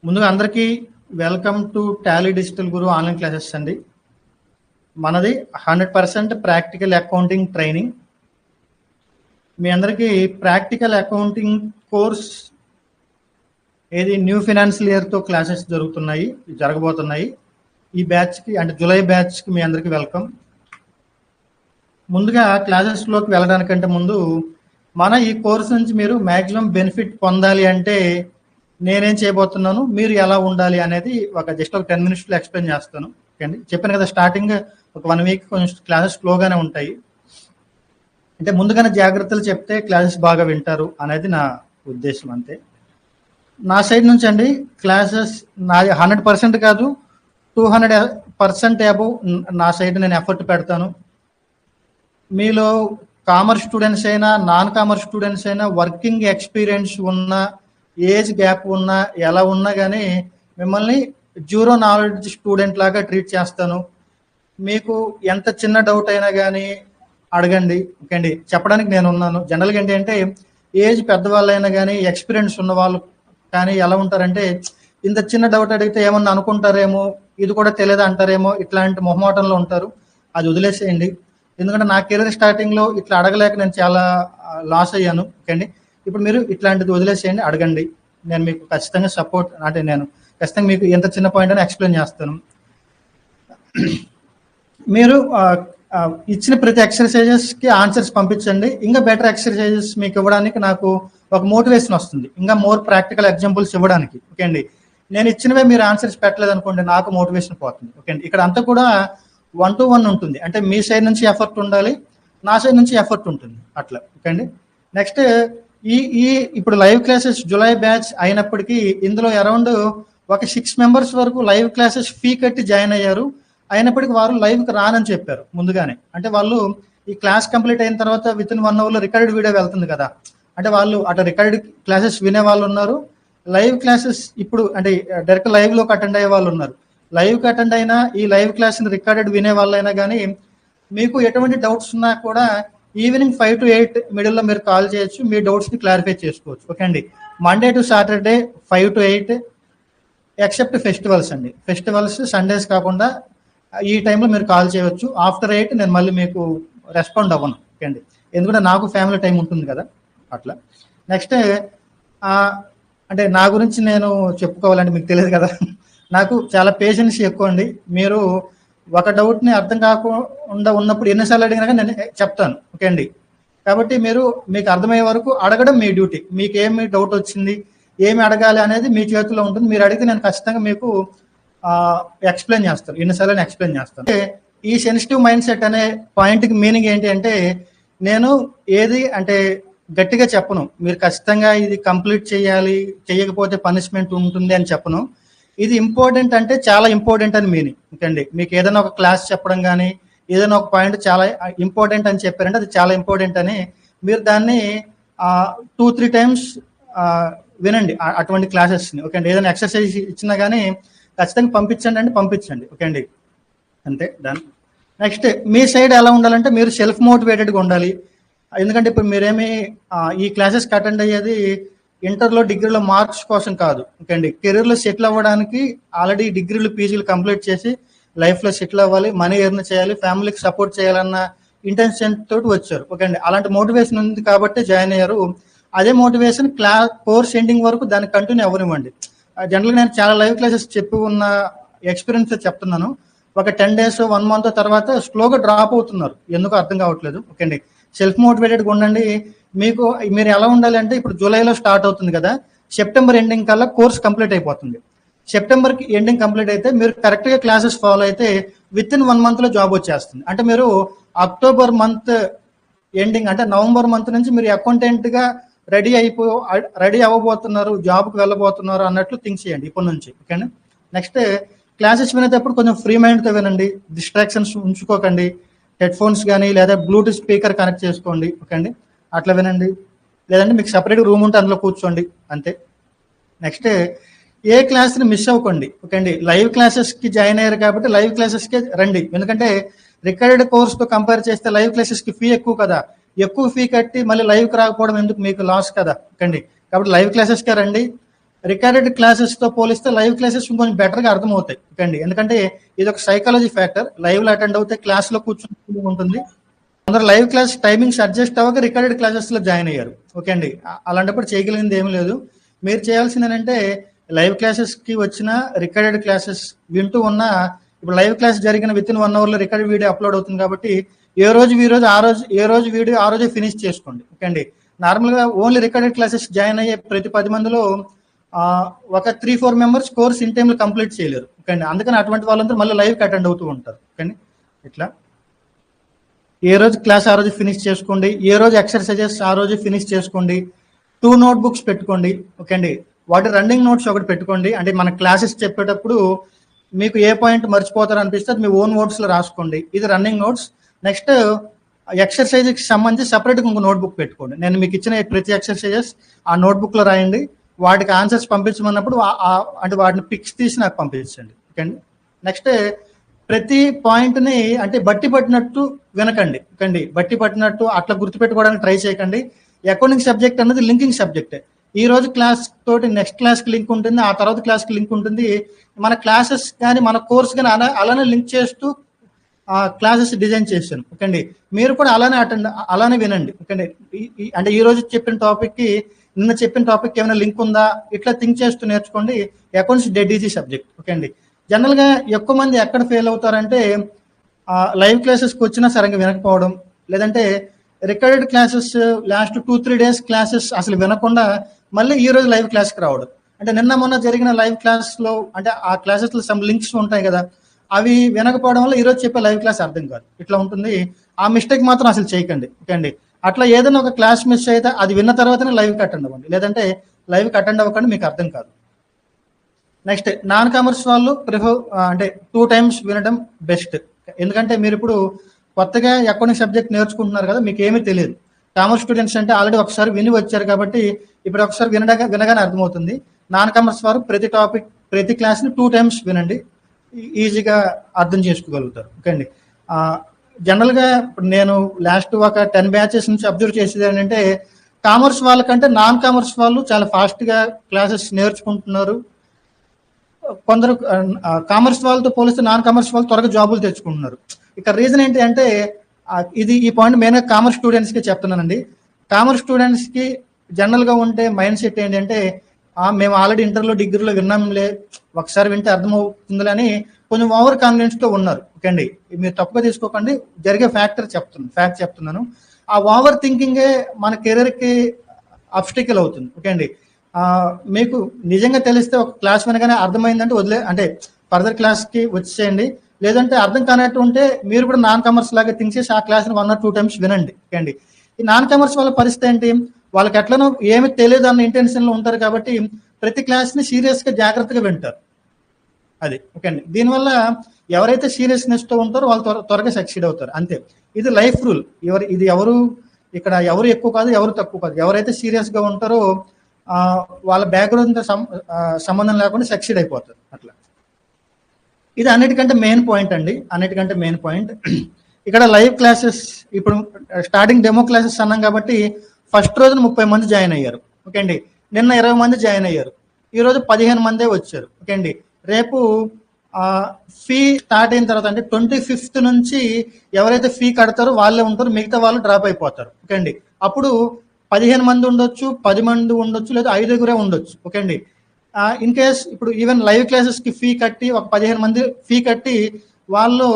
ముందుగా అందరికీ welcome to Tally digital Guru online classes అండి. మనది 100% ప్రాక్టికల్ అకౌంటింగ్ ట్రైనింగ్. మీ అందరికీ ప్రాక్టికల్ అకౌంటింగ్ కోర్స్ ఏది న్యూ ఫైనాన్షియల్ ఇయర్తో క్లాసెస్ జరగబోతున్నాయి. ఈ బ్యాచ్కి అంటే జూలై బ్యాచ్కి మీ అందరికీ వెల్కమ్. ముందుగా క్లాసెస్లోకి వెళ్ళడానికంటే ముందు మన ఈ కోర్స్ నుంచి మీరు మ్యాక్సిమం బెనిఫిట్ పొందాలి అంటే నేనేం చేయబోతున్నాను, మీరు ఎలా ఉండాలి అనేది జస్ట్ ఒక 10 minutesలో ఎక్స్ప్లెయిన్ చేస్తాను. ఓకే అండి. చెప్పాను కదా, స్టార్టింగ్ ఒక 1 week కొంచెం క్లాసెస్ స్లోగానే ఉంటాయి. అంటే ముందుగానే జాగ్రత్తలు చెప్తే క్లాసెస్ బాగా వింటారు అనేది నా ఉద్దేశం, అంతే. నా సైడ్ నుంచి అండి క్లాసెస్ నాది 100% కాదు, 200% అబవ్ నా సైడ్ నేను ఎఫర్ట్ పెడతాను. మీలో కామర్స్ స్టూడెంట్స్ అయినా నాన్ కామర్స్ స్టూడెంట్స్ అయినా వర్కింగ్ ఎక్స్పీరియన్స్ ఉన్న ఏజ్ గ్యాప్ ఉన్నా ఎలా ఉన్నా కానీ మిమ్మల్ని జీరో నాలెడ్జ్ స్టూడెంట్ లాగా ట్రీట్ చేస్తాను. మీకు ఎంత చిన్న డౌట్ అయినా కానీ అడగండి. ఓకే అండి, చెప్పడానికి నేను ఉన్నాను. జనరల్గా ఏంటంటే ఏజ్ పెద్దవాళ్ళైనా కానీ ఎక్స్పీరియన్స్ ఉన్న వాళ్ళు కానీ ఎలా ఉంటారంటే ఇంత చిన్న డౌట్ అడిగితే ఏమన్నా అనుకుంటారేమో, ఇది కూడా తెలియదు అంటారేమో, ఇట్లాంటి మొహమాటంలో ఉంటారు. అది వదిలేసేయండి. ఎందుకంటే నా కెరీర్ స్టార్టింగ్లో ఇట్లా అడగలేక నేను చాలా లాస్ అయ్యాను. ఓకే అండి, ఇప్పుడు మీరు ఇట్లాంటిది వదిలేసేయండి, అడగండి. నేను మీకు ఖచ్చితంగా సపోర్ట్, అంటే నేను ఖచ్చితంగా మీకు ఎంత చిన్న పాయింట్ అని ఎక్స్ప్లెయిన్ చేస్తాను. మీరు ఇచ్చిన ప్రతి ఎక్సర్సైజెస్కి ఆన్సర్స్ పంపించండి. ఇంకా బెటర్ ఎక్సర్సైజెస్ మీకు ఇవ్వడానికి నాకు ఒక మోటివేషన్ వస్తుంది, ఇంకా మోర్ ప్రాక్టికల్ ఎగ్జాంపుల్స్ ఇవ్వడానికి. ఓకే అండి, నేను ఇచ్చినవే మీరు ఆన్సర్స్ పెట్టలేదు అనుకోండి, నాకు మోటివేషన్ పోతుంది. ఓకే అండి, ఇక్కడ అంతా కూడా 1 to 1 ఉంటుంది. అంటే మీ సైడ్ నుంచి ఎఫర్ట్ ఉండాలి, నా సైడ్ నుంచి ఎఫర్ట్ ఉంటుంది, అట్లా. ఓకే అండి. నెక్స్ట్ ఇప్పుడు లైవ్ క్లాసెస్ జూలై బ్యాచ్ అయినప్పటికీ ఇందులో అరౌండ్ ఒక 6 members వరకు లైవ్ క్లాసెస్ ఫీ కట్టి జాయిన్ అయ్యారు. అయినప్పటికీ వారు లైవ్కి రానని చెప్పారు ముందుగానే. అంటే వాళ్ళు ఈ క్లాస్ కంప్లీట్ అయిన తర్వాత విత్ ఇన్ 1 hourలో రికార్డెడ్ వీడియో వెళ్తుంది కదా, అంటే వాళ్ళు అటు రికార్డెడ్ క్లాసెస్ వినే వాళ్ళు ఉన్నారు, లైవ్ క్లాసెస్ ఇప్పుడు అంటే డైరెక్ట్ లైవ్లోకి అటెండ్ అయ్యే వాళ్ళు ఉన్నారు. లైవ్కి అటెండ్ అయినా ఈ లైవ్ క్లాస్ని రికార్డెడ్ వినే వాళ్ళైనా కానీ మీకు ఎటువంటి డౌట్స్ ఉన్నా కూడా ఈవినింగ్ 5 to 8 మిడిల్లో మీరు కాల్ చేయొచ్చు, మీ డౌట్స్ని క్లారిఫై చేసుకోవచ్చు. ఓకే అండి, Monday to Saturday 5 to 8 except festivals అండి. ఫెస్టివల్స్ సండేస్ కాకుండా ఈ టైంలో మీరు కాల్ చేయవచ్చు. ఆఫ్టర్ 8 నేను మళ్ళీ మీకు రెస్పాండ్ అవ్వను. ఓకే అండి, ఎందుకంటే నాకు ఫ్యామిలీ టైం ఉంటుంది కదా, అట్లా. నెక్స్ట్ అంటే నా గురించి నేను చెప్పుకోవాలంటే మీకు తెలియదు కదా, నాకు చాలా పేషెన్స్ ఎక్కువ అండి. మీరు ఒక డౌట్ని అర్థం కాకుండా ఉన్నప్పుడు ఎన్నిసార్లు అడిగినా నేను చెప్తాను. ఓకే అండి, కాబట్టి మీకు అర్థమయ్యే వరకు అడగడం మీ డ్యూటీ. మీకు ఏమి డౌట్ వచ్చింది, ఏమి అడగాలి అనేది మీ చేతిలో ఉంటుంది. మీరు అడిగితే నేను ఖచ్చితంగా మీకు ఎక్స్ప్లెయిన్ చేస్తాను, ఎన్నిసార్లు ఎక్స్ప్లెయిన్ చేస్తాను. ఈ సెన్సిటివ్ మైండ్ సెట్ అనే పాయింట్కి మీనింగ్ ఏంటి అంటే, నేను ఏది అంటే గట్టిగా చెప్పను, మీరు ఖచ్చితంగా ఇది కంప్లీట్ చేయాలి, చేయకపోతే పనిష్మెంట్ ఉంటుంది అని చెప్పను. ఇది ఇంపార్టెంట్ అంటే చాలా ఇంపార్టెంట్ అని మీనింగ్. ఓకే అండి, మీకు ఏదైనా ఒక క్లాస్ చెప్పడం కానీ ఏదైనా ఒక పాయింట్ చాలా ఇంపార్టెంట్ అని చెప్పారంటే అది చాలా ఇంపార్టెంట్ అని మీరు దాన్ని 2-3 times వినండి అటువంటి క్లాసెస్ని. ఓకే అండి, ఏదైనా ఎక్సర్సైజ్ ఇచ్చినా కానీ ఖచ్చితంగా పంపించండి. ఓకే అండి, అంతే. దాని నెక్స్ట్ మీ సైడ్ ఎలా ఉండాలంటే మీరు సెల్ఫ్ మోటివేటెడ్గా ఉండాలి. ఎందుకంటే ఇప్పుడు మీరేమి ఈ క్లాసెస్కి అటెండ్ అయ్యేది ఇంటర్లో డిగ్రీలో మార్క్స్ కోసం కాదు. ఓకే అండి, కెరీర్లో సెటిల్ అవ్వడానికి ఆల్రెడీ డిగ్రీలు పీజీలు కంప్లీట్ చేసి లైఫ్లో సెటిల్ అవ్వాలి, మనీ ఎర్న్ చేయాలి, ఫ్యామిలీకి సపోర్ట్ చేయాలన్న ఇంటెన్షన్ తోటి వచ్చారు. ఓకే అండి, అలాంటి మోటివేషన్ ఉంది కాబట్టి జాయిన్ అయ్యారు. అదే మోటివేషన్ కోర్స్ ఎండింగ్ వరకు దాన్ని కంటిన్యూ అవ్వనివ్వండి. జనరల్గా నేను చాలా లైవ్ క్లాసెస్ చెప్పి ఉన్న ఎక్స్పీరియన్స్ చెప్తున్నాను. ఒక 10 days 1 month తర్వాత స్లోగా డ్రాప్ అవుతున్నారు, ఎందుకు అర్థం కావట్లేదు. ఓకే అండి, సెల్ఫ్ మోటివేటెడ్గా ఉండండి. మీరు ఎలా ఉండాలి అంటే ఇప్పుడు జూలైలో స్టార్ట్ అవుతుంది కదా, సెప్టెంబర్ ఎండింగ్ కల్లా కోర్స్ కంప్లీట్ అయిపోతుంది. సెప్టెంబర్కి ఎండింగ్ కంప్లీట్ అయితే మీరు కరెక్ట్గా క్లాసెస్ ఫాలో అయితే విత్ ఇన్ 1 monthలో జాబ్ వచ్చేస్తుంది. అంటే మీరు అక్టోబర్ మంత్ ఎండింగ్ అంటే నవంబర్ మంత్ నుంచి మీరు అకౌంటెంట్గా రెడీ అవ్వబోతున్నారు, జాబ్కి వెళ్ళబోతున్నారు అన్నట్లు థింక్ చేయండి ఇప్పటి నుంచి. ఓకేనా. నెక్స్ట్ క్లాసెస్ వినేటప్పుడు కొంచెం ఫ్రీ మైండ్తో వినండి, డిస్ట్రాక్షన్స్ ఉంచుకోకండి. హెడ్ఫోన్స్ కానీ లేదా బ్లూటూత్ స్పీకర్ కనెక్ట్ చేసుకోండి. ఓకే అండి, అట్లా వినండి. లేదంటే మీకు సపరేట్ రూమ్ ఉంటే అందులో కూర్చోండి, అంతే. నెక్స్ట్ ఏ క్లాస్ని మిస్ అవ్వకండి. ఓకే అండి, లైవ్ క్లాసెస్కి జాయిన్ అయ్యారు కాబట్టి లైవ్ క్లాసెస్కే రండి. ఎందుకంటే రికార్డెడ్ కోర్స్తో కంపేర్ చేస్తే లైవ్ క్లాసెస్కి ఫీ ఎక్కువ కదా, ఎక్కువ ఫీ కట్టి మళ్ళీ లైవ్కి రాకపోవడం ఎందుకు, మీకు లాస్ కదా. ఓకే అండి, కాబట్టి లైవ్ క్లాసెస్కే రండి. రికార్డెడ్ క్లాసెస్తో పోలిస్తే లైవ్ క్లాసెస్ ఇంకొంచెం బెటర్గా అర్థమవుతాయి. ఓకే అండి, ఎందుకంటే ఇది ఒక సైకాలజీ ఫ్యాక్టర్. లైవ్లో అటెండ్ అవుతే క్లాస్లో కూర్చుని ఉంటుంది. అందరూ లైవ్ క్లాస్ టైమింగ్స్ అడ్జస్ట్ అవ్వక రికార్డెడ్ క్లాసెస్లో జాయిన్ అయ్యారు. ఓకే అండి, అలాంటప్పుడు చేయగలిగింది ఏమీ లేదు. మీరు చేయాల్సింది ఏంటంటే లైవ్ క్లాసెస్కి వచ్చిన రికార్డెడ్ క్లాసెస్ వింటూ ఉన్న, ఇప్పుడు లైవ్ క్లాస్ జరిగిన విత్ ఇన్ 1 అవర్లో రికార్డెడ్ వీడియో అప్లోడ్ అవుతుంది కాబట్టి ఏ రోజు వీడియో ఆ రోజే ఫినిష్ చేసుకోండి. ఓకే అండి, నార్మల్గా ఓన్లీ రికార్డెడ్ క్లాసెస్ జాయిన్ అయ్యే ప్రతి 10 మందిలో ఒక 3-4 మెంబర్స్ కోర్స్ ఇన్ టైంలో కంప్లీట్ చేయలేరు. ఓకే అండి, అందుకని అటువంటి వాళ్ళందరూ మళ్ళీ లైవ్కి అటెండ్ అవుతూ ఉంటారు. ఓకే అండి, ఇట్లా ఏ రోజు క్లాస్ ఆ రోజు ఫినిష్ చేసుకోండి, ఏ రోజు ఎక్సర్సైజెస్ ఆ రోజు ఫినిష్ చేసుకోండి. 2 నోట్ బుక్స్ పెట్టుకోండి. ఓకే అండి, వాటి రన్నింగ్ నోట్స్ ఒకటి పెట్టుకోండి. అంటే మన క్లాసెస్ చెప్పేటప్పుడు మీకు ఏ పాయింట్ మర్చిపోతారు అనిపిస్తే అది మీ ఓన్ నోట్స్లో రాసుకోండి. ఇది రన్నింగ్ నోట్స్. నెక్స్ట్ ఎక్సర్సైజ్కి సంబంధించి సపరేట్గా ఇంకో నోట్బుక్ పెట్టుకోండి. నేను మీకు ఇచ్చిన ప్రతి ఎక్సర్సైజెస్ ఆ నోట్బుక్లో రాయండి. వాటికి ఆన్సర్స్ పంపించమన్నప్పుడు అంటే వాటిని పిక్స్ తీసి నాకు పంపించండి. ఓకే అండి, నెక్స్ట్ ప్రతి పాయింట్ని అంటే బట్టి పట్టినట్టు వినకండి. ఓకే అండి, బట్టి పట్టినట్టు అట్లా గుర్తుపెట్టుకోవడానికి ట్రై చేయకండి. అకౌంటింగ్ సబ్జెక్ట్ అన్నది లింకింగ్ సబ్జెక్టే. ఈ రోజు క్లాస్ తోటి నెక్స్ట్ క్లాస్కి లింక్ ఉంటుంది, ఆ తర్వాత క్లాస్కి లింక్ ఉంటుంది. మన క్లాసెస్ కానీ మన కోర్స్ కానీ అలానే లింక్ చేస్తూ క్లాసెస్ డిజైన్ చేశాను. ఓకే అండి, మీరు కూడా అలానే వినండి. ఓకే అండి, అంటే ఈ రోజు చెప్పిన టాపిక్కి నిన్న చెప్పిన టాపిక్ ఏమైనా లింక్ ఉందా, ఇట్లా థింక్ చేస్తూ నేర్చుకోండి. Accounts dead easy subject. Okay అండి, జనరల్గా ఎక్కువ మంది ఎక్కడ ఫెయిల్ అవుతారంటే లైవ్ క్లాసెస్కి వచ్చినా సరిగ్గా వినకపోవడం, లేదంటే recorded classes last 2-3 days classes అసలు వినకుండా మళ్ళీ ఈ రోజు లైవ్ క్లాస్కి రావడం. అంటే నిన్న మొన్న జరిగిన లైవ్ క్లాస్లో అంటే ఆ క్లాసెస్లో సమ్ లింక్స్ ఉంటాయి కదా, అవి వినకపోవడం వల్ల ఈరోజు చెప్పే లైవ్ క్లాస్ అర్థం కాదు. ఇట్లా ఉంటుంది. ఆ మిస్టేక్ మాత్రం అసలు చేయకండి. ఓకే అండి, అట్లా ఏదైనా ఒక క్లాస్ మిస్ అయితే అది విన్న తర్వాతనే లైవ్కి అటెండ్ అవ్వండి, లేదంటే లైవ్కి అటెండ్ అవ్వకండి, మీకు అర్థం కాదు. నెక్స్ట్ నాన్ కామర్స్ వాళ్ళు అంటే 2 టైమ్స్ వినడం బెస్ట్. ఎందుకంటే మీరు ఇప్పుడు కొత్తగా అకౌంటింగ్ సబ్జెక్ట్ నేర్చుకుంటున్నారు కదా, మీకు ఏమీ తెలియదు. కామర్స్ స్టూడెంట్స్ అంటే ఆల్రెడీ ఒకసారి విని వచ్చారు కాబట్టి ఇప్పుడు ఒకసారి వినగానే అర్థమవుతుంది. నాన్ కామర్స్ వారు ప్రతి క్లాస్ని 2 టైమ్స్ వినండి, ఈజీగా అర్థం చేసుకోగలుగుతారు. ఓకే అండి, జనరల్గా ఇప్పుడు నేను లాస్ట్ ఒక 10 బ్యాచెస్ నుంచి అబ్జర్వ్ చేసేది ఏంటంటే కామర్స్ వాళ్ళకంటే నాన్ కామర్స్ వాళ్ళు చాలా ఫాస్ట్గా క్లాసెస్ నేర్చుకుంటున్నారు. కొందరు కామర్స్ వాళ్ళతో పోలిస్తే నాన్ కామర్స్ వాళ్ళు త్వరగా జాబులు తెచ్చుకుంటున్నారు. ఇక రీజన్ ఏంటి అంటే ఈ పాయింట్ మెయిన్గా కామర్స్ స్టూడెంట్స్కి చెప్తున్నానండి. కామర్స్ స్టూడెంట్స్కి జనరల్గా ఉంటే మైండ్ సెట్ ఏంటి అంటే మేము ఆల్రెడీ ఇంటర్లో డిగ్రీలో విన్నాంలే, ఒకసారి వింటే అర్థమవుతుందిలే అని కొంచెం ఓవర్ కాన్ఫిడెన్స్తో ఉన్నారు. ఓకే అండి, మీరు తప్పుగా తీసుకోకండి, జరిగే ఫ్యాక్ట్ చెప్తున్నాను. ఆ ఓవర్ థింకింగే మన కెరీర్కి అబ్స్టికల్ అవుతుంది. ఓకే అండి, మీకు నిజంగా తెలిస్తే ఒక క్లాస్ వినగానే అర్థమైందంటే అంటే ఫర్దర్ క్లాస్కి వచ్చేయండి. లేదంటే అర్థం కానట్టు ఉంటే మీరు కూడా నాన్ కామర్స్ లాగా థింక్ చేసి ఆ క్లాస్ని 1 or 2 టైమ్స్ వినండి. ఓకే అండి, ఈ నాన్ కామర్స్ వాళ్ళ పరిస్థితి ఏంటి, వాళ్ళకి ఎట్లనో ఏమి తెలియదు అన్న ఇంటెన్షన్లో ఉంటారు కాబట్టి ప్రతి క్లాస్ని సీరియస్గా జాగ్రత్తగా వింటారు. అది ఓకే అండి, దీనివల్ల ఎవరైతే సీరియస్నెస్తో ఉంటారో వాళ్ళు త్వరగా సక్సీడ్ అవుతారు. అంతే, ఇది లైఫ్ రూల్. ఇక్కడ ఎవరు ఎక్కువ కాదు, ఎవరు తక్కువ కాదు. ఎవరైతే సీరియస్గా ఉంటారో వాళ్ళ బ్యాక్గ్రౌండ్తో సంబంధం లేకుండా సక్సీడ్ అయిపోతారు. అట్లా ఇది అన్నిటికంటే మెయిన్ పాయింట్ అండి, మెయిన్ పాయింట్. ఇక్కడ లైవ్ క్లాసెస్ ఇప్పుడు స్టార్టింగ్ డెమో క్లాసెస్ అన్నాం కాబట్టి ఫస్ట్ రోజున 30 మంది జాయిన్ అయ్యారు. ఓకే అండి, నిన్న 20 మంది జాయిన్ అయ్యారు, ఈరోజు 15 మందే వచ్చారు. ఓకే అండి, రేపు ఫీ స్టార్ట్ అయిన తర్వాత అంటే 25th నుంచి ఎవరైతే ఫీ కడతారో వాళ్ళే ఉంటారు, మిగతా వాళ్ళు డ్రాప్ అయిపోతారు. ఓకే అండి, అప్పుడు 15 మంది ఉండొచ్చు, 10 మంది ఉండొచ్చు, లేదా 5 ఉండొచ్చు. ఓకే అండి, ఇన్ కేస్ ఇప్పుడు ఈవెన్ లైవ్ క్లాసెస్కి ఫీ కట్టి ఒక 15 మంది ఫీ కట్టి వాళ్ళు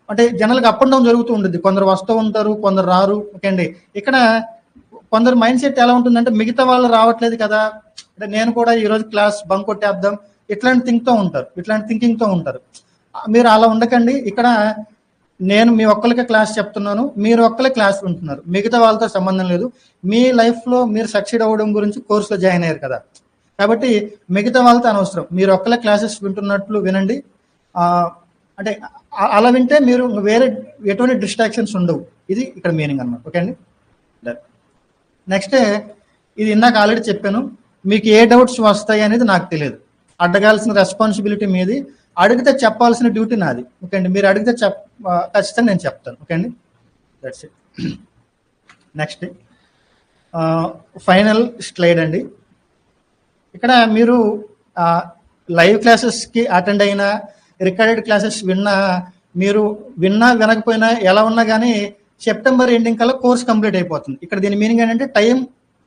అంటే జనరల్గా అప్ అండ్ డౌన్ జరుగుతూ ఉంటుంది. కొందరు వస్తూ ఉంటారు, కొందరు రారు. ఓకే అండి, ఇక్కడ కొందరు మైండ్ సెట్ ఎలా ఉంటుందంటే మిగతా వాళ్ళు రావట్లేదు కదా, అంటే నేను కూడా ఈరోజు క్లాస్ బంక్ కొట్టేద్దాం, ఇట్లాంటి థింకింగ్తో ఉంటారు. మీరు అలా ఉండకండి. ఇక్కడ నేను మీ ఒక్కరికే క్లాస్ చెప్తున్నాను, మీరు ఒక్కరే క్లాస్ వింటున్నారు, మిగతా వాళ్ళతో సంబంధం లేదు. మీ లైఫ్లో మీరు సక్సీడ్ అవ్వడం గురించి కోర్సులో జాయిన్ అయ్యారు కదా, కాబట్టి మిగతా వాళ్ళతో అనవసరం, మీరు ఒక్కరే క్లాసెస్ వింటున్నట్లు వినండి. అంటే అలా వింటే మీరు వేరే ఎటువంటి డిస్ట్రాక్షన్స్ ఉండవు. ఇది ఇక్కడ మీనింగ్ అన్నమాట. ఓకే అండి, నెక్స్ట్ ఇది ఇందాక ఆల్రెడీ చెప్పాను, మీకు ఏ డౌట్స్ వస్తాయి అనేది నాకు తెలియదు. అడగాల్సిన రెస్పాన్సిబిలిటీ మీది, అడిగితే చెప్పాల్సిన డ్యూటీ నాది. ఓకే అండి, మీరు అడిగితే ఖచ్చితంగా నేను చెప్తాను. ఓకే అండి, that's it. Next final slide అండి. ఇక్కడ మీరు లైవ్ క్లాసెస్కి అటెండ్ అయినా, రికార్డెడ్ క్లాసెస్ మీరు విన్నా వినకపోయినా ఎలా ఉన్నా కానీ సెప్టెంబర్ ఎండింగ్ కల్లా కోర్స్ కంప్లీట్ అయిపోతుంది. ఇక్కడ దీని మీనింగ్ ఏంటంటే టైం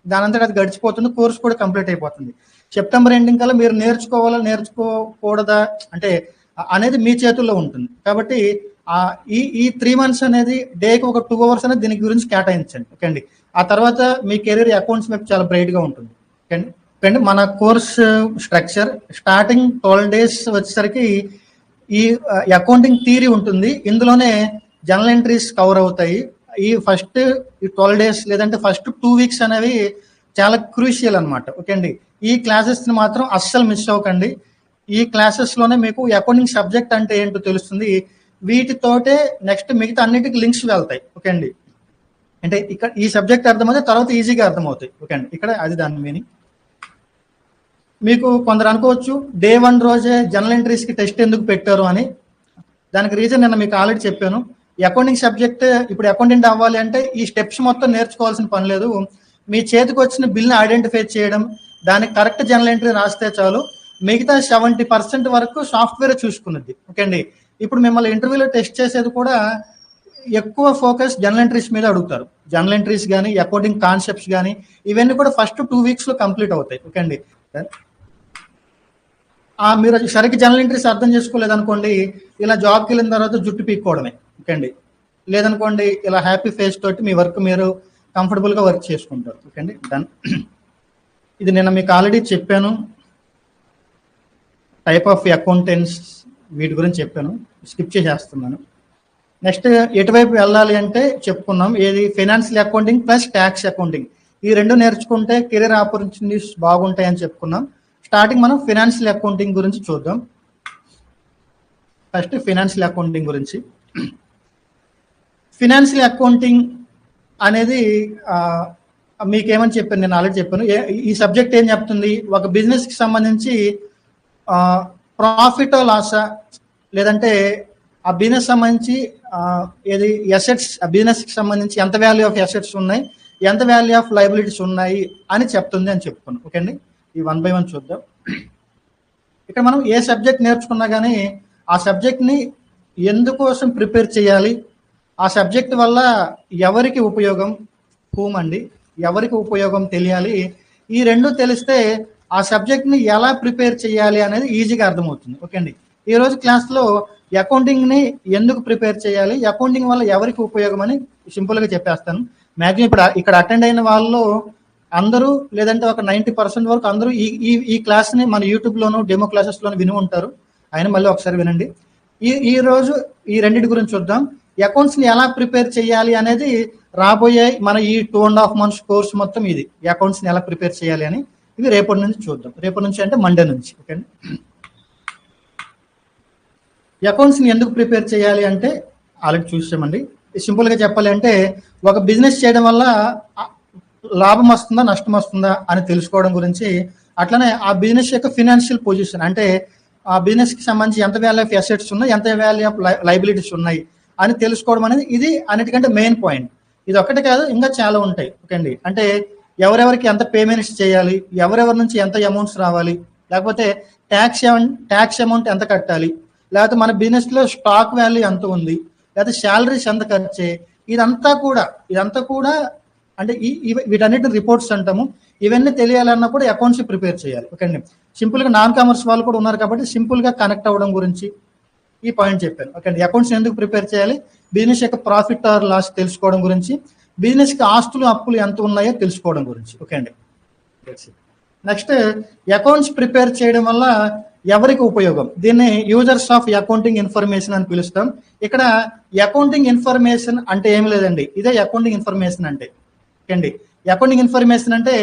దానంతట అది గడిచిపోతుంది, కోర్స్ కూడా కంప్లీట్ అయిపోతుంది. సెప్టెంబర్ ఎండింగ్ కల్లా మీరు నేర్చుకోవాలా నేర్చుకోకూడదా అంటే అనేది మీ చేతుల్లో ఉంటుంది. కాబట్టి ఈ 3 months అనేది డేకి ఒక 2 hours అనేది దీని గురించి కేటాయించండి. ఓకే అండి. ఆ తర్వాత మీ కెరీర్ అకౌంట్స్ వైపు చాలా బ్రైట్గా ఉంటుంది. ఓకే అండి. మన కోర్స్ స్ట్రక్చర్ స్టార్టింగ్ 12 days వచ్చేసరికి ఈ అకౌంటింగ్ థియరీ ఉంటుంది. ఇందులోనే జర్నల్ ఎంట్రీస్ కవర్ అవుతాయి. ఈ 12 days లేదంటే ఫస్ట్ 2 weeks అనేవి చాలా క్రూషియల్ అనమాట. ఓకే అండి. ఈ క్లాసెస్ని మాత్రం అస్సలు మిస్ అవ్వకండి. ఈ క్లాసెస్లోనే మీకు అకౌంటింగ్ సబ్జెక్ట్ అంటే ఏంటో తెలుస్తుంది. వీటితోటే నెక్స్ట్ మిగతా అన్నిటికి లింక్స్ వెళ్తాయి. ఓకే అండి. అంటే ఇక్కడ ఈ సబ్జెక్ట్ అర్థమవుతే తర్వాత ఈజీగా అర్థమవుతాయి. ఓకే అండి. ఇక్కడ అది దాని మీనింగ్. మీకు కొందరు అనుకోవచ్చు డే 1 రోజే జర్నల్ ఎంట్రీస్కి టెస్ట్ ఎందుకు పెట్టారు అని. దానికి రీజన్ నేను మీకు ఆల్రెడీ చెప్పాను. అకౌంటింగ్ సబ్జెక్ట్ ఇప్పుడు అకౌంటెంట్ అవ్వాలి అంటే ఈ స్టెప్స్ మొత్తం నేర్చుకోవాల్సిన పని లేదు. మీ చేతికి వచ్చిన బిల్ని ఐడెంటిఫై చేయడం, దానికి కరెక్ట్ జర్నల్ ఎంట్రీ రాస్తే చాలు. మిగతా 70% వరకు సాఫ్ట్వేర్ చూసుకున్నది. ఓకే అండి. ఇప్పుడు మిమ్మల్ని ఇంటర్వ్యూలో టెస్ట్ చేసేది కూడా ఎక్కువ ఫోకస్ జర్నల్ ఎంట్రీస్ మీద అడుగుతారు. జర్నల్ ఎంట్రీస్ కానీ అకౌంటింగ్ కాన్సెప్ట్స్ కానీ ఇవన్నీ కూడా ఫస్ట్ 2 weeks కంప్లీట్ అవుతాయి. ఓకే అండి. మీరు సరిగ్గా జర్నల్ ఎంట్రీస్ అర్థం చేసుకోలేదు అనుకోండి, ఇలా జాబ్కి వెళ్ళిన తర్వాత జుట్టు పీక్కోవడమే. ఓకే అండి. లేదనుకోండి ఇలా హ్యాపీ ఫేస్ తోటి మీ వర్క్ మీరు కంఫర్టబుల్గా వర్క్ చేసుకుంటారు. ఓకే అండి. డన్. ఇది నేను మీకు ఆల్రెడీ చెప్పాను. టైప్ ఆఫ్ అకౌంటెంట్స్ వీటి గురించి చెప్పాను, స్కిప్ చేసేస్తున్నాను. నెక్స్ట్ ఎటువైపు వెళ్ళాలి అంటే చెప్పుకున్నాం. ఏది financial accounting plus tax accounting, ఈ 2 నేర్చుకుంటే కెరీర్ ఆపర్చునిటీస్ బాగుంటాయని చెప్పుకున్నాం. స్టార్టింగ్ మనం ఫైనాన్షియల్ అకౌంటింగ్ గురించి చూద్దాం. ఫస్ట్ ఫైనాన్షియల్ అకౌంటింగ్ గురించి. ఫైనాన్షియల్ అకౌంటింగ్ అనేది మీకేమని చెప్పాను, నేను ఆల్రెడీ చెప్పాను. ఈ సబ్జెక్ట్ ఏం చెప్తుంది, ఒక బిజినెస్కి సంబంధించి ప్రాఫిట్ లాసా లేదంటే ఆ బిజినెస్ సంబంధించి ఏది ఎసెట్స్, ఆ బిజినెస్కి సంబంధించి ఎంత వాల్యూ ఆఫ్ ఎసెట్స్ ఉన్నాయి, ఎంత వాల్యూ ఆఫ్ లయబిలిటీస్ ఉన్నాయి అని చెప్తుంది అని చెప్పుకున్నాం. ఓకే అండి. ఈ 1 by 1 చూద్దాం. ఇక్కడ మనం ఏ సబ్జెక్ట్ నేర్చుకున్నా కానీ ఆ సబ్జెక్ట్ని ఎందుకోసం ప్రిపేర్ చేయాలి, ఆ సబ్జెక్ట్ వల్ల ఎవరికి ఉపయోగం, అండి ఎవరికి ఉపయోగం తెలియాలి. ఈ 2 తెలిస్తే ఆ సబ్జెక్ట్ని ఎలా ప్రిపేర్ చేయాలి అనేది ఈజీగా అర్థమవుతుంది. ఓకే అండి. ఈరోజు క్లాస్లో అకౌంటింగ్ని ఎందుకు ప్రిపేర్ చేయాలి, అకౌంటింగ్ వల్ల ఎవరికి ఉపయోగం అని సింపుల్గా చెప్పేస్తాను. మ్యాక్సిమం ఇక్కడ అటెండ్ అయిన వాళ్ళు అందరూ లేదంటే ఒక 90% వరకు అందరూ ఈ క్లాస్ని మన యూట్యూబ్లోను డెమో క్లాసెస్లోను విని ఉంటారు. ఆయన మళ్ళీ ఒకసారి వినండి. ఈ రోజు ఈ 2 గురించి చూద్దాం. అకౌంట్స్ని ఎలా ప్రిపేర్ చేయాలి అనేది రాబోయే మన ఈ 2.5 months కోర్స్ మొత్తం ఇది అకౌంట్స్ని ఎలా ప్రిపేర్ చేయాలి అని. ఇవి రేపటి నుంచి చూద్దాం. రేపటి నుంచి అంటే మండే నుంచి. ఓకే అండి. అకౌంట్స్ని ఎందుకు ప్రిపేర్ చేయాలి అంటే ఆల్రెడీ చూసామండి. సింపుల్గా చెప్పాలి అంటే ఒక బిజినెస్ చేయడం వల్ల లాభం వస్తుందా నష్టం వస్తుందా అని తెలుసుకోవడం గురించి, అట్లనే ఆ బిజినెస్ యొక్క ఫినాన్షియల్ పొజిషన్ అంటే ఆ బిజినెస్కి సంబంధించి ఎంత వాల్యూ ఆఫ్ అసెట్స్ ఉన్నాయి, ఎంత వాల్యూ ఆఫ్ లయబిలిటీస్ ఉన్నాయి అని తెలుసుకోవడం అనేది ఇది అన్నిటికంటే మెయిన్ పాయింట్. ఇది ఒక్కటే కాదు, ఇంకా చాలా ఉంటాయి. ఓకే అండి. అంటే ఎవరెవరికి ఎంత పేమెంట్స్ చేయాలి, ఎవరెవరి నుంచి ఎంత అమౌంట్స్ రావాలి, లేకపోతే ట్యాక్స్ అమౌంట్ ఎంత కట్టాలి, లేకపోతే మన బిజినెస్లో స్టాక్ వాల్యూ ఎంత ఉంది, లేకపోతే శాలరీస్ ఎంత ఖర్చే, ఇదంతా కూడా అంటే వీటన్నిటిని రిపోర్ట్స్ అంటాము. ఇవన్నీ తెలియాలన్నప్పుడు అకౌంట్స్ ప్రిపేర్ చేయాలి. ఓకే అండి. సింపుల్గా నాన్ కామర్స్ వాళ్ళు కూడా ఉన్నారు కాబట్టి సింపుల్గా కనెక్ట్ అవ్వడం గురించి ఈ పాయింట్ చెప్పాను. ఓకే అండి. అకౌంట్స్ ఎందుకు ప్రిపేర్ చేయాలి, బిజినెస్ యొక్క ప్రాఫిట్ ఆర్ లాస్ తెలుసుకోవడం గురించి, బిజినెస్కి ఆస్తులు అప్పులు ఎంత ఉన్నాయో తెలుసుకోవడం గురించి. ఓకే అండి. నెక్స్ట్ అకౌంట్స్ ప్రిపేర్ చేయడం వల్ల ఎవరికి ఉపయోగం, దీన్ని యూజర్స్ ఆఫ్ అకౌంటింగ్ ఇన్ఫర్మేషన్ అని పిలుస్తాం. ఇక్కడ అకౌంటింగ్ ఇన్ఫర్మేషన్ అంటే ఏమి లేదండి, ఇదే అకౌంటింగ్ ఇన్ఫర్మేషన్ అంటే. ఓకే అండి. అకౌంటింగ్ ఇన్ఫర్మేషన్ అంటే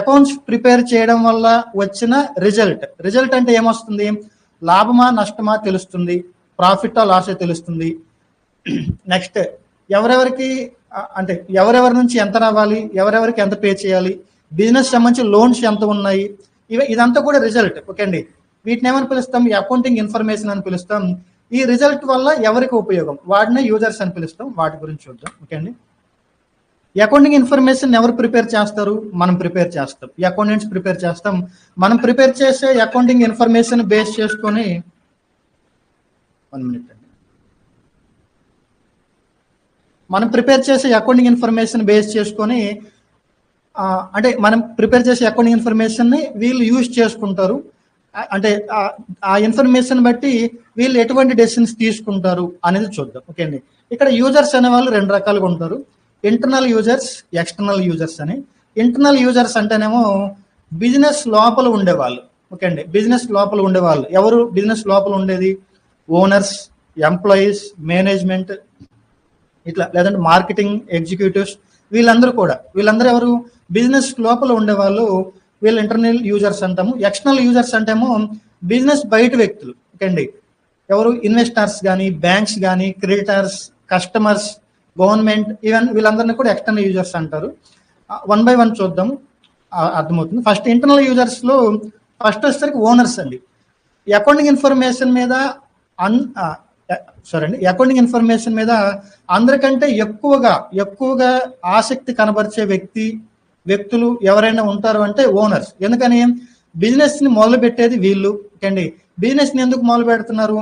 అకౌంట్స్ ప్రిపేర్ చేయడం వల్ల వచ్చిన రిజల్ట్ అంటే ఏమొస్తుంది, లాభమా నష్టమా తెలుస్తుంది, ప్రాఫిటా లాసే తెలుస్తుంది. నెక్స్ట్ ఎవరెవరికి అంటే ఎవరెవరి నుంచి ఎంత రావాలి, ఎవరెవరికి ఎంత పే చేయాలి, బిజినెస్ సంబంధించి లోన్స్ ఎంత ఉన్నాయి, ఇదంతా కూడా రిజల్ట్. ఓకే అండి. వీటిని ఏమని పిలుస్తాం, అకౌంటింగ్ ఇన్ఫర్మేషన్ అని పిలుస్తాం. ఈ రిజల్ట్ వల్ల ఎవరికి ఉపయోగం, వాటిని యూజర్స్ అని పిలుస్తాం. వాటి గురించి చూద్దాం. ఓకే అండి. అకౌంటింగ్ ఇన్ఫర్మేషన్ ఎవరు ప్రిపేర్ చేస్తారు? మనం ప్రిపేర్ చేస్తాం. ఈ అకౌంటెంట్స్ ప్రిపేర్ చేస్తాం. మనం ప్రిపేర్ చేసే అకౌంటింగ్ ఇన్ఫర్మేషన్ బేస్ చేసుకొని 1 minute అండి. మనం ప్రిపేర్ చేసే అకౌంటింగ్ ఇన్ఫర్మేషన్ బేస్ చేసుకొని అంటే మనం ప్రిపేర్ చేసే అకౌంటింగ్ ఇన్ఫర్మేషన్ని వీళ్ళు యూజ్ చేసుకుంటారు. అంటే ఆ ఇన్ఫర్మేషన్ బట్టి వీళ్ళు ఎటువంటి డెసిషన్స్ తీసుకుంటారు అనేది చూద్దాం. ఓకే అండి. ఇక్కడ యూజర్స్ అనే వాళ్ళు 2 రకాలుగా ఉంటారు. ఇంటర్నల్ యూజర్స్, ఎక్స్టర్నల్ యూజర్స్ అని. ఇంటర్నల్ యూజర్స్ అంటేనేమో బిజినెస్ లోపల ఉండేవాళ్ళు. ఓకే అండి. బిజినెస్ లోపల ఉండేవాళ్ళు ఎవరు? బిజినెస్ లోపల ఉండేది ఓనర్స్, ఎంప్లాయీస్, మేనేజ్మెంట్, ఇట్లా లేదంటే మార్కెటింగ్ ఎగ్జిక్యూటివ్స్, వీళ్ళందరూ ఎవరు? బిజినెస్ లోపల ఉండేవాళ్ళు. వీళ్ళు ఇంటర్నల్ యూజర్స్ అంటాము. ఎక్స్టర్నల్ యూజర్స్ అంటేమో బిజినెస్ బయట వ్యక్తులు. ఓకే అండి. ఎవరు? ఇన్వెస్టర్స్ కానీ, బ్యాంక్స్ కానీ, క్రెడిటర్స్, కస్టమర్స్, గవర్నమెంట్, ఈవెన్ వీళ్ళందరినీ కూడా ఎక్స్టర్నల్ యూజర్స్ అంటారు. 1 by 1 చూద్దాం, అర్థమవుతుంది. ఫస్ట్ ఇంటర్నల్ యూజర్స్ లో ఫస్ట్ వచ్చేసరికి ఓనర్స్ అండి. అకౌంటింగ్ ఇన్ఫర్మేషన్ మీద అకౌంటింగ్ ఇన్ఫర్మేషన్ మీద అందరికంటే ఎక్కువగా ఆసక్తి కనబరిచే వ్యక్తులు ఎవరైనా ఉంటారు అంటే ఓనర్స్. ఎందుకని? బిజినెస్ ని మొదలు పెట్టేది వీళ్ళు. అండి బిజినెస్ ని ఎందుకు మొదలు పెడుతున్నారు?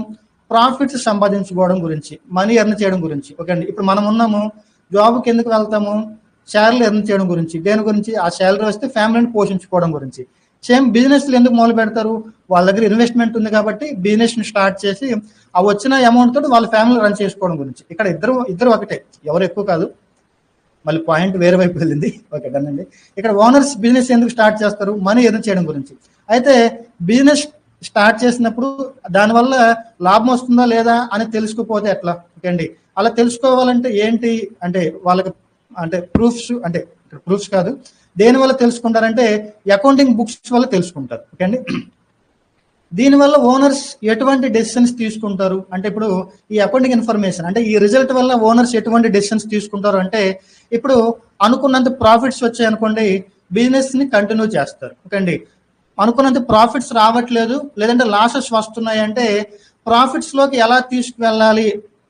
ప్రాఫిట్స్ సంపాదించుకోవడం గురించి, మనీ ఎర్న్ చేయడం గురించి. ఓకే అండి. ఇప్పుడు మనం ఉన్నాము, జాబ్కి ఎందుకు వెళ్తాము? శాలరీ ఎర్న్ చేయడం గురించి. దేని గురించి? ఆ శాలరీ వస్తే ఫ్యామిలీని పోషించుకోవడం గురించి. సేమ్ బిజినెస్లు ఎందుకు మొదలు పెడతారు? వాళ్ళ దగ్గర ఇన్వెస్ట్మెంట్ ఉంది కాబట్టి బిజినెస్ ని స్టార్ట్ చేసి ఆ వచ్చిన అమౌంట్ తోటి వాళ్ళ ఫ్యామిలీ రన్ చేసుకోవడం గురించి. ఇక్కడ ఇద్దరు ఒకటే, ఎవరు ఎక్కువ కాదు. మళ్ళీ పాయింట్ వేరే వైపు వెళ్ళింది. ఓకే డన్ అండి. ఇక్కడ ఓనర్స్ బిజినెస్ ఎందుకు స్టార్ట్ చేస్తారు? మనీ ఎర్న్ చేయడం గురించి. అయితే బిజినెస్ స్టార్ట్ చేసినప్పుడు దానివల్ల లాభం వస్తుందా లేదా అని తెలుసుకోపోతే ఎట్లా? ఓకే అండి. అలా తెలుసుకోవాలంటే ఏంటి అంటే వాళ్ళకి అంటే ప్రూఫ్స్ కాదు, దేని వల్ల తెలుసుకుంటారంటే అకౌంటింగ్ బుక్స్ వల్ల తెలుసుకుంటారు. ఓకే అండి. దీనివల్ల ఓనర్స్ ఎటువంటి డెసిషన్స్ తీసుకుంటారు అంటే, ఇప్పుడు ఈ అకౌంటింగ్ ఇన్ఫర్మేషన్ అంటే ఈ రిజల్ట్ వల్ల ఓనర్స్ ఎటువంటి డెసిషన్స్ తీసుకుంటారు అంటే, ఇప్పుడు అనుకున్నంత ప్రాఫిట్స్ వచ్చాయనుకోండి, బిజినెస్ ని కంటిన్యూ చేస్తారు. ఓకే అండి. అనుకున్నంత ప్రాఫిట్స్ రావట్లేదు, లేదంటే లాసెస్ వస్తున్నాయి అంటే ప్రాఫిట్స్ లోకి ఎలా తీసుకువెళ్ళాలి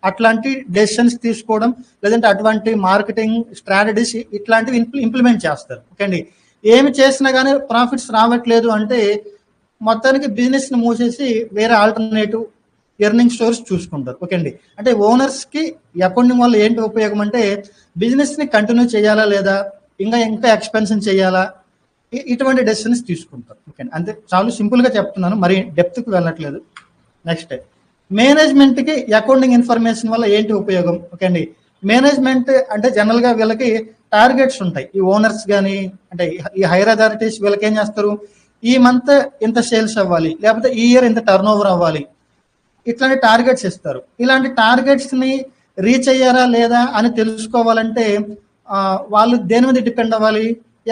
అట్లాంటి డెసిషన్స్ తీసుకోవడం, లేదంటే అటువంటి మార్కెటింగ్ స్ట్రాటజీస్ ఇట్లాంటివి ఇంప్లిమెంట్ చేస్తారు. ఓకే అండి. ఏమి చేసినా కానీ ప్రాఫిట్స్ రావట్లేదు అంటే మొత్తానికి బిజినెస్ ని మూసేసి వేరే ఆల్టర్నేటివ్ ఎర్నింగ్ సోర్స్ చూసుకుంటారు. ఓకే అండి. అంటే ఓనర్స్ కి అకౌంటింగ్ వల్ల ఏంటి ఉపయోగం అంటే, బిజినెస్ ని కంటిన్యూ చేయాలా లేదా, ఇంకా ఎక్స్పెన్షన్ చేయాలా, ఇటువంటి డెసిషన్స్ తీసుకుంటారు. ఓకే అండి. అంతే, చాలా సింపుల్ గా చెప్తున్నాను, మరి డెప్త్ కి వెళ్ళట్లేదు. నెక్స్ట్, మేనేజ్మెంట్ కి అకౌంటింగ్ ఇన్ఫర్మేషన్ వల్ల ఏంటి ఉపయోగం? ఓకే అండి. మేనేజ్మెంట్ అంటే జనరల్ గా వీళ్ళకి టార్గెట్స్ ఉంటాయి. ఈ ఓనర్స్ కానీ అంటే ఈ హైర్ అథారిటీస్ వీళ్ళకి ఏం చేస్తారు? ఈ మంత్ ఇంత సేల్స్ అవ్వాలి, లేకపోతే ఈ ఇయర్ ఇంత టర్న్ ఓవర్ అవ్వాలి, ఇట్లాంటి టార్గెట్స్ ఇస్తారు. ఇలాంటి టార్గెట్స్ ని రీచ్ అయ్యారా లేదా అని తెలుసుకోవాలంటే వాళ్ళు దేని మీద డిపెండ్ అవ్వాలి?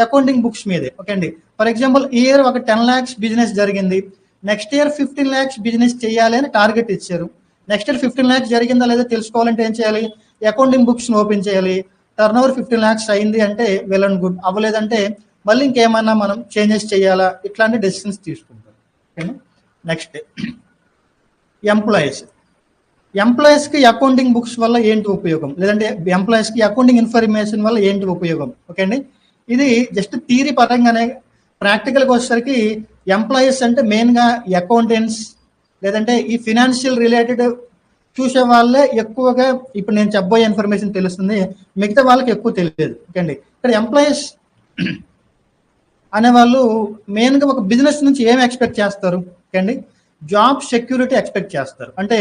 అకౌంటింగ్ బుక్స్ మీదే. ఓకే అండి. ఫర్ ఎగ్జాంపుల్ ఈ ఇయర్ ఒక 10 lakhs బిజినెస్ జరిగింది, నెక్స్ట్ ఇయర్ 15 lakhs బిజినెస్ చేయాలి అని టార్గెట్ ఇచ్చారు. నెక్స్ట్ ఇయర్ 15 lakhs జరిగిందా లేదా తెలుసుకోవాలంటే ఏం చేయాలి? అకౌంటింగ్ బుక్స్ ఓపెన్ చేయాలి. టర్న్ ఓవర్ 15 lakhs అయింది అంటే వెల్ అండ్ గుడ్, అవ్వలేదంటే మళ్ళీ ఇంకేమన్నా మనం చేంజెస్ చేయాలా, ఇట్లాంటి డెసిషన్స్ తీసుకుంటాం. ఓకేనా. నెక్స్ట్, ఎంప్లాయీస్ కి అకౌంటింగ్ బుక్స్ వల్ల ఏంటి ఉపయోగం, లేదంటే ఎంప్లాయీస్ కి అకౌంటింగ్ ఇన్ఫర్మేషన్ వల్ల ఏంటి ఉపయోగం? ఓకే అండి. ఇది జస్ట్ థియరీ పరంగానే. ప్రాక్టికల్గా వచ్చేసరికి ఎంప్లాయీస్ అంటే మెయిన్ గా అకౌంటెంట్స్, లేదంటే ఈ ఫినాన్షియల్ రిలేటెడ్ చూసే వాళ్ళే ఎక్కువగా ఇప్పుడు నేను చెప్పబోయే ఇన్ఫర్మేషన్ తెలుస్తుంది, మిగతా వాళ్ళకి ఎక్కువ తెలియదు. ఓకే అండి. ఇక్కడ ఎంప్లాయీస్ అనేవాళ్ళు మెయిన్గా ఒక బిజినెస్ నుంచి ఏం ఎక్స్పెక్ట్ చేస్తారు? ఓకే అండి. జాబ్ సెక్యూరిటీ ఎక్స్పెక్ట్ చేస్తారు. అంటే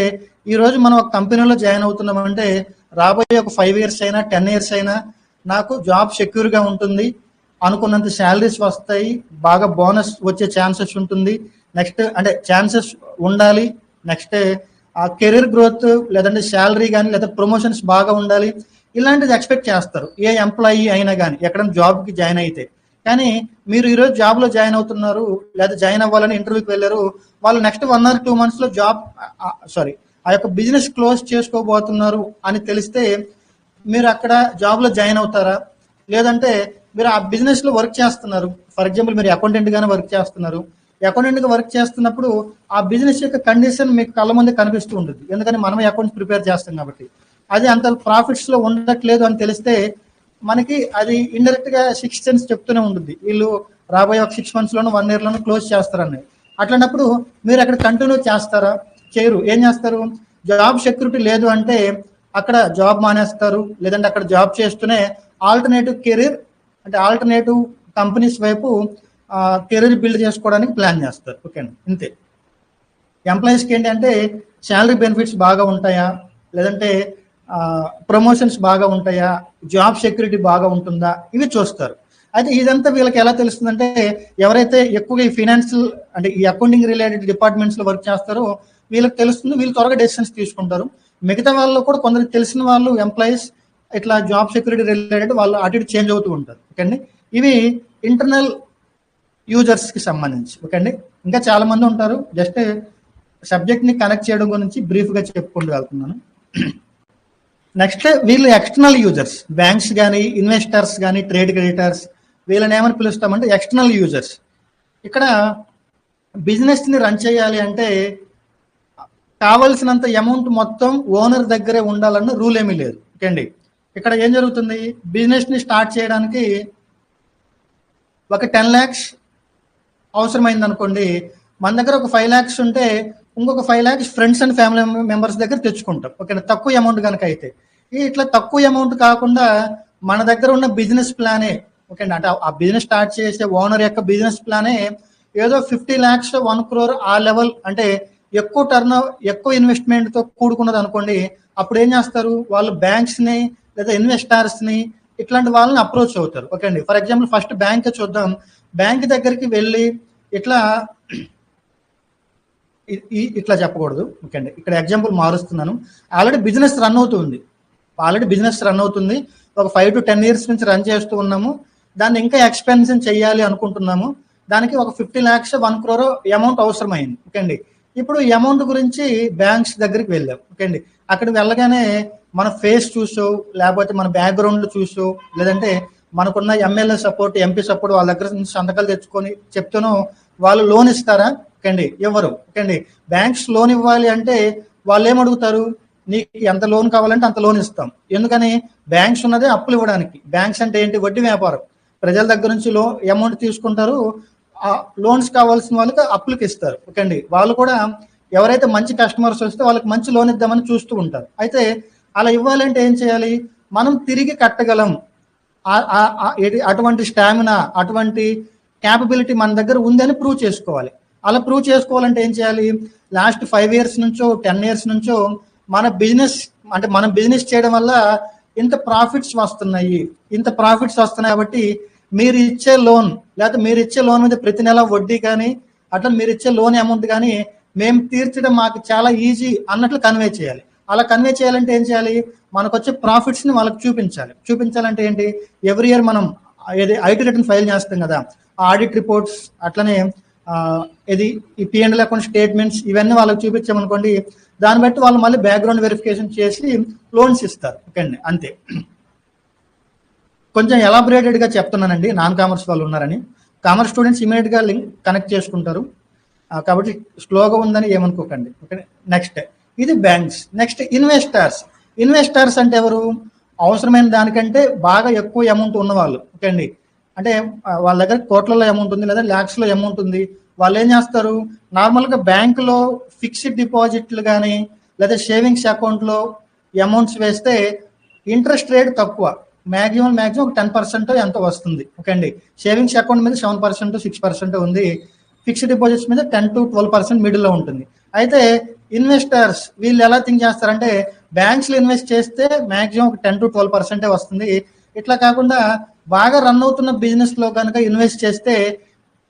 ఈ రోజు మనం ఒక కంపెనీలో జాయిన్ అవుతున్నామంటే రాబోయే ఒక 5 years అయినా 10 years అయినా నాకు జాబ్ సెక్యూర్గా ఉంటుంది, అనుకున్నంత శాలరీస్ వస్తాయి, బాగా బోనస్ వచ్చే ఛాన్సెస్ ఉంటుంది, నెక్స్ట్ అంటే ఛాన్సెస్ ఉండాలి, నెక్స్ట్ ఆ కెరీర్ గ్రోత్ లేదంటే శాలరీ కానీ లేదా ప్రమోషన్స్ బాగా ఉండాలి, ఇలాంటిది ఎక్స్పెక్ట్ చేస్తారు ఏ ఎంప్లాయీ అయినా కానీ ఎక్కడైనా జాబ్కి జాయిన్ అయితే. కానీ మీరు ఈరోజు జాబ్లో జాయిన్ అవుతున్నారు, లేదా జాయిన్ అవ్వాలని ఇంటర్వ్యూకి వెళ్ళారు, వాళ్ళు నెక్స్ట్ 1 or 2 months ఆ యొక్క బిజినెస్ క్లోజ్ చేసుకోబోతున్నారు అని తెలిస్తే మీరు అక్కడ జాబ్లో జాయిన్ అవుతారా? లేదంటే మీరు ఆ బిజినెస్ లో వర్క్ చేస్తున్నారు, ఫర్ ఎగ్జాంపుల్ మీరు అకౌంటెంట్ గానే వర్క్ చేస్తున్నారు, అకౌంటెంట్ గా వర్క్ చేస్తున్నప్పుడు ఆ బిజినెస్ యొక్క కండిషన్ మీకు కళ్ళ ముందే కనిపిస్తూ ఉంటుంది, ఎందుకని మనమే అకౌంట్స్ ప్రిపేర్ చేస్తాం కాబట్టి. అది అంత ప్రాఫిట్స్ లో ఉండట్లేదు అని తెలిస్తే మనకి అది ఇండైరెక్ట్ గా 6 సెన్స్ చెప్తూనే ఉంటుంది, వీళ్ళు రాబోయే ఒక 6 months లోను 1 year లోను క్లోజ్ చేస్తారని. అట్లాంటప్పుడు మీరు అక్కడ కంటిన్యూ చేస్తారా? చేయరు. ఏం చేస్తారు? జాబ్ సెక్యూరిటీ లేదు అంటే అక్కడ జాబ్ మానేస్తారు, లేదంటే అక్కడ జాబ్ చేస్తూనే ఆల్టర్నేటివ్ కెరీర్ అంటే ఆల్టర్నేటివ్ కంపెనీస్ వైపు కెరీర్ బిల్డ్ చేసుకోవడానికి ప్లాన్ చేస్తారు. ఓకే అండి, ఇంతే. ఎంప్లాయీస్కి ఏంటంటే శాలరీ బెనిఫిట్స్ బాగా ఉంటాయా, లేదంటే ప్రమోషన్స్ బాగా ఉంటాయా, జాబ్ సెక్యూరిటీ బాగా ఉంటుందా, ఇవి చూస్తారు. అయితే ఇదంతా వీళ్ళకి ఎలా తెలుస్తుందంటే ఎవరైతే ఎక్కువగా ఈ ఫైనాన్షియల్ అంటే ఈ అకౌంటింగ్ రిలేటెడ్ డిపార్ట్మెంట్స్లో వర్క్ చేస్తారో వీళ్ళకి తెలుస్తుంది, వీళ్ళు త్వరగా డెసిషన్స్ తీసుకుంటారు. మిగతా వాళ్ళు కూడా కొందరికి తెలిసిన వాళ్ళు ఎంప్లాయీస్ ఇట్లా జాబ్ సెక్యూరిటీ రిలేటెడ్ వాళ్ళు అటు ఇటు చేంజ్ అవుతూ ఉంటారు. ఓకే అండి, ఇవి ఇంటర్నల్ యూజర్స్కి సంబంధించి. ఓకే అండి, ఇంకా చాలా మంది ఉంటారు, జస్ట్ సబ్జెక్ట్ని కనెక్ట్ చేయడం గురించి బ్రీఫ్గా చెప్పుకుంటూ వెళ్తున్నాను. నెక్స్ట్ వీళ్ళు ఎక్స్టర్నల్ యూజర్స్, బ్యాంక్స్ కానీ ఇన్వెస్టర్స్ కానీ ట్రేడ్ క్రెడిటర్స్, వీళ్ళని ఏమని పిలుస్తామంటే ఎక్స్టర్నల్ యూజర్స్. ఇక్కడ బిజినెస్ని రన్ చేయాలి అంటే కావలసినంత అమౌంట్ మొత్తం ఓనర్ దగ్గరే ఉండాలన్న రూల్ ఏమీ లేదు. ఓకే అండి, ఇక్కడ ఏం జరుగుతుంది, బిజినెస్ని స్టార్ట్ చేయడానికి ఒక 10 lakhs అవసరమైంది అనుకోండి, మన దగ్గర ఒక 5 lakhs ఉంటే ఇంకొక 5 lakhs friends and family members దగ్గర తెచ్చుకుంటాం. ఓకే, తక్కువ అమౌంట్ కనుక అయితే. ఇట్లా తక్కువ అమౌంట్ కాకుండా మన దగ్గర ఉన్న బిజినెస్ ప్లానే, ఓకే అండి, అంటే ఆ బిజినెస్ స్టార్ట్ చేసే ఓనర్ యొక్క బిజినెస్ ప్లానే ఏదో 50 lakhs 1 crore ఆ లెవెల్, అంటే ఎక్కువ ఎక్కువ ఇన్వెస్ట్మెంట్తో కూడుకున్నది అనుకోండి, అప్పుడు ఏం చేస్తారు వాళ్ళు, బ్యాంక్స్ని లేదా ఇన్వెస్టర్స్ని ఇట్లాంటి వాళ్ళని అప్రోచ్ అవుతారు. ఓకే అండి, ఫర్ ఎగ్జాంపుల్ ఫస్ట్ బ్యాంక్ చూద్దాం. బ్యాంక్ దగ్గరికి వెళ్ళి ఇట్లా చెప్పకూడదు. ఓకే అండి, ఇక్కడ ఎగ్జాంపుల్ మారుస్తున్నాను. ఆల్రెడీ బిజినెస్ రన్ అవుతుంది, ఒక 5 to 10 years నుంచి రన్ చేస్తూ ఉన్నాము, దాన్ని ఇంకా ఎక్స్పెన్షన్ చేయాలి అనుకుంటున్నాము, దానికి ఒక 50 lakhs 1 crore అమౌంట్ అవసరమైంది. ఓకే అండి, ఇప్పుడు ఈ అమౌంట్ గురించి బ్యాంక్స్ దగ్గరికి వెళ్ళాం. ఓకే అండి, అక్కడికి వెళ్ళగానే మన ఫేస్ చూసో, లేకపోతే మన బ్యాక్గ్రౌండ్ చూసో, లేదంటే మనకున్న ఎమ్మెల్యే సపోర్ట్, ఎంపీ సపోర్ట్ వాళ్ళ దగ్గర నుంచి సంతకాలు తెచ్చుకొని చెప్తాను వాళ్ళు లోన్ ఇస్తారా? ఓకే అండి, ఇవ్వరు. ఓకే అండి, బ్యాంక్స్ లోన్ ఇవ్వాలి అంటే వాళ్ళు ఏమడుగుతారు, నీకు ఎంత లోన్ కావాలంటే అంత లోన్ ఇస్తాం. ఎందుకని? బ్యాంక్స్ ఉన్నదే అప్పులు ఇవ్వడానికి. బ్యాంక్స్ అంటే ఏంటి? వడ్డీ వ్యాపారం. ప్రజల దగ్గర నుంచి అమౌంట్ తీసుకుంటారు, లోన్స్ కావాల్సిన వాళ్ళకి అప్పులకి ఇస్తారు. ఓకే అండి, వాళ్ళు కూడా ఎవరైతే మంచి కస్టమర్స్ వస్తే వాళ్ళకి మంచి లోన్ ఇద్దామని చూస్తూ ఉంటారు. అయితే అలా ఇవ్వాలంటే ఏం చేయాలి, మనం తిరిగి కట్టగలం, అటువంటి స్టామినా, అటువంటి క్యాపబిలిటీ మన దగ్గర ఉందని ప్రూవ్ చేసుకోవాలి. అలా ప్రూవ్ చేసుకోవాలంటే ఏం చేయాలి, లాస్ట్ 5 years నుంచో 10 years నుంచో మనం బిజినెస్ చేయడం వల్ల ఇంత ప్రాఫిట్స్ వస్తున్నాయి కాబట్టి మీరు ఇచ్చే లోన్, లేకపోతే మీరు ఇచ్చే లోన్ మీద ప్రతి నెల వడ్డీ కానీ అట్లా మీరు ఇచ్చే లోన్ అమౌంట్ కానీ మేము తీర్చడం మాకు చాలా ఈజీ అన్నట్లు కన్వే చేయాలి. అలా కన్వే చేయాలంటే ఏం చేయాలి, మనకు వచ్చే ప్రాఫిట్స్ని వాళ్ళకి చూపించాలంటే ఏంటి, ఎవ్రీ ఇయర్ మనం ఐటీ రిటర్న్ ఫైల్ చేస్తాం కదా, ఆ ఆడిట్ రిపోర్ట్స్, అట్లనే ఈ P&L అకౌంట్ స్టేట్మెంట్స్, ఇవన్నీ వాళ్ళకి చూపించామనుకోండి, దాన్ని బట్టి వాళ్ళు మళ్ళీ బ్యాక్గ్రౌండ్ వెరిఫికేషన్ చేసి లోన్స్ ఇస్తారు. ఓకే అండి, అంతే. కొంచెం ఎలాబొరేటెడ్గా చెప్తున్నానండి, నాన్ కామర్స్ వాళ్ళు ఉన్నారని. కామర్స్ స్టూడెంట్స్ ఇమీడియట్గా లింక్ కనెక్ట్ చేసుకుంటారు కాబట్టి స్లోగా ఉందని ఏమనుకోకండి. ఓకే, నెక్స్ట్ ఇది బ్యాంక్స్. నెక్స్ట్ ఇన్వెస్టర్స్ అంటే ఎవరు? అవసరమైన దానికంటే బాగా ఎక్కువ అమౌంట్ ఉన్నవాళ్ళు. ఓకే అండి, అంటే వాళ్ళ దగ్గర కోట్లలో అమౌంట్ ఉంది లేదా ల్యాక్స్లో అమౌంట్ ఉంది. వాళ్ళు ఏం చేస్తారు, నార్మల్గా బ్యాంకులో ఫిక్స్డ్ డిపాజిట్లు కానీ లేదా సేవింగ్స్ అకౌంట్లో అమౌంట్స్ వేస్తే ఇంట్రెస్ట్ రేట్ తక్కువ, మ్యాక్సిమం ఒక 10% ఎంతో వస్తుంది. ఓకే అండి, సేవింగ్స్ అకౌంట్ మీద 7% 6% ఉంది, ఫిక్స్డ్ డిపాజిట్స్ మీద 10 to 12% మిడిల్లో ఉంటుంది. అయితే ఇన్వెస్టర్స్ వీళ్ళు ఎలా థింక్ చేస్తారంటే బ్యాంక్స్లో ఇన్వెస్ట్ చేస్తే మ్యాక్సిమం ఒక 10 to 12% వస్తుంది, ఇట్లా కాకుండా బాగా రన్ అవుతున్న బిజినెస్లో కనుక ఇన్వెస్ట్ చేస్తే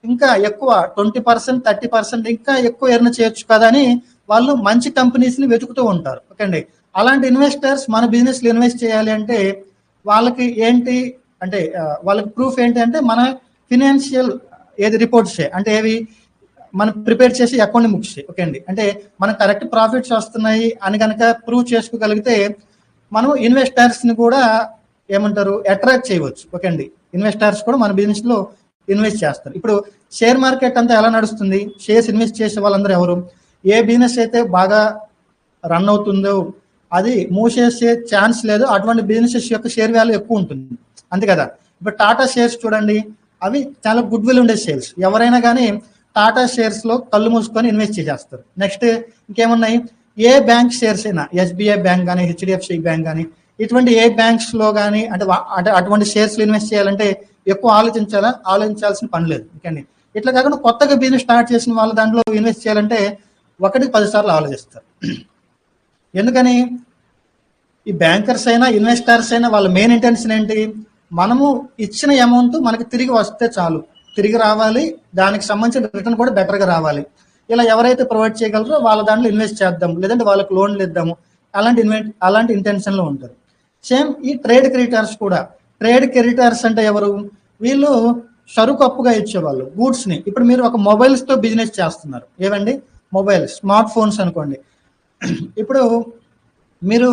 ఇంకా ఎక్కువ 20% 30% ఇంకా ఎక్కువ ఎర్న్ చేయొచ్చు కదా అని వాళ్ళు మంచి కంపెనీస్ని వెతుకుతూ ఉంటారు. ఓకే అండి, అలాంటి ఇన్వెస్టర్స్ మన బిజినెస్లో ఇన్వెస్ట్ చేయాలి అంటే వాళ్ళకి ఏంటి అంటే వాళ్ళకి ప్రూఫ్ ఏంటి అంటే మన ఫినాన్షియల్ రిపోర్ట్సే, అంటే ఏవి మనం ప్రిపేర్ చేసి అకౌంట్ బుక్స్. ఓకే అండి, అంటే మనకు కరెక్ట్ ప్రాఫిట్స్ వస్తున్నాయి అని కనుక ప్రూవ్ చేసుకోగలిగితే మనం ఇన్వెస్టర్స్ని కూడా ఏమంటారు, అట్రాక్ట్ చేయవచ్చు. ఓకే అండి, ఇన్వెస్టర్స్ కూడా మన బిజినెస్లో ఇన్వెస్ట్ చేస్తారు. ఇప్పుడు షేర్ మార్కెట్ అంతా ఎలా నడుస్తుంది, షేర్స్ ఇన్వెస్ట్ చేసే వాళ్ళందరూ ఎవరు? ఏ బిజినెస్ అయితే బాగా రన్ అవుతుందో అది మూసేసే ఛాన్స్ లేదు, అటువంటి బిజినెసెస్ యొక్క షేర్ వాల్యూ ఎక్కువ ఉంటుంది. అంతే కదా. ఇప్పుడు టాటా షేర్స్ చూడండి, అవి చాలా గుడ్ విల్ ఉండే షేర్స్. ఎవరైనా కానీ టాటా షేర్స్ లో కళ్ళు మూసుకొని ఇన్వెస్ట్ చేసేస్తారు. నెక్స్ట్ ఇంకేమున్నాయి, ఏ బ్యాంక్ షేర్స్ అయినా, ఎస్బీఐ బ్యాంక్ కానీ, హెచ్డిఎఫ్సి బ్యాంక్ కానీ, ఇటువంటి ఏ బ్యాంక్స్ లో కానీ అంటే అటువంటి షేర్స్ లో ఇన్వెస్ట్ చేయాలంటే ఎక్కువ ఆలోచించాల్సిన పని లేదు. ఓకే, ఇట్లా కాకుండా కొత్తగా బిజినెస్ స్టార్ట్ చేసిన వాళ్ళ దాంట్లో ఇన్వెస్ట్ చేయాలంటే 1-10 సార్లు ఆలోచిస్తారు. ఎందుకని, ఈ బ్యాంకర్స్ అయినా ఇన్వెస్టర్స్ అయినా వాళ్ళ మెయిన్ ఇంటెన్షన్ ఏంటి, మనము ఇచ్చిన అమౌంట్ మనకి తిరిగి వస్తే చాలు, తిరిగి రావాలి, దానికి సంబంధించిన రిటర్న్ కూడా బెటర్గా రావాలి. ఇలా ఎవరైతే ప్రొవైడ్ చేయగలరో వాళ్ళ దాంట్లో ఇన్వెస్ట్ చేద్దాం, లేదంటే వాళ్ళకి లోన్లు ఇద్దాము, అలాంటి ఇంటెన్షన్లో ఉంటారు. సేమ్ ఈ ట్రేడ్ క్రెడిటర్స్ కూడా. ట్రేడ్ క్రెడిటర్స్ అంటే ఎవరు, వీళ్ళు సరుకు అప్పుగా ఇచ్చేవాళ్ళు, గూడ్స్ని. ఇప్పుడు మీరు ఒక మొబైల్స్తో బిజినెస్ చేస్తున్నారు, ఏవండి మొబైల్ స్మార్ట్ ఫోన్స్ అనుకోండి. ఇప్పుడు మీరు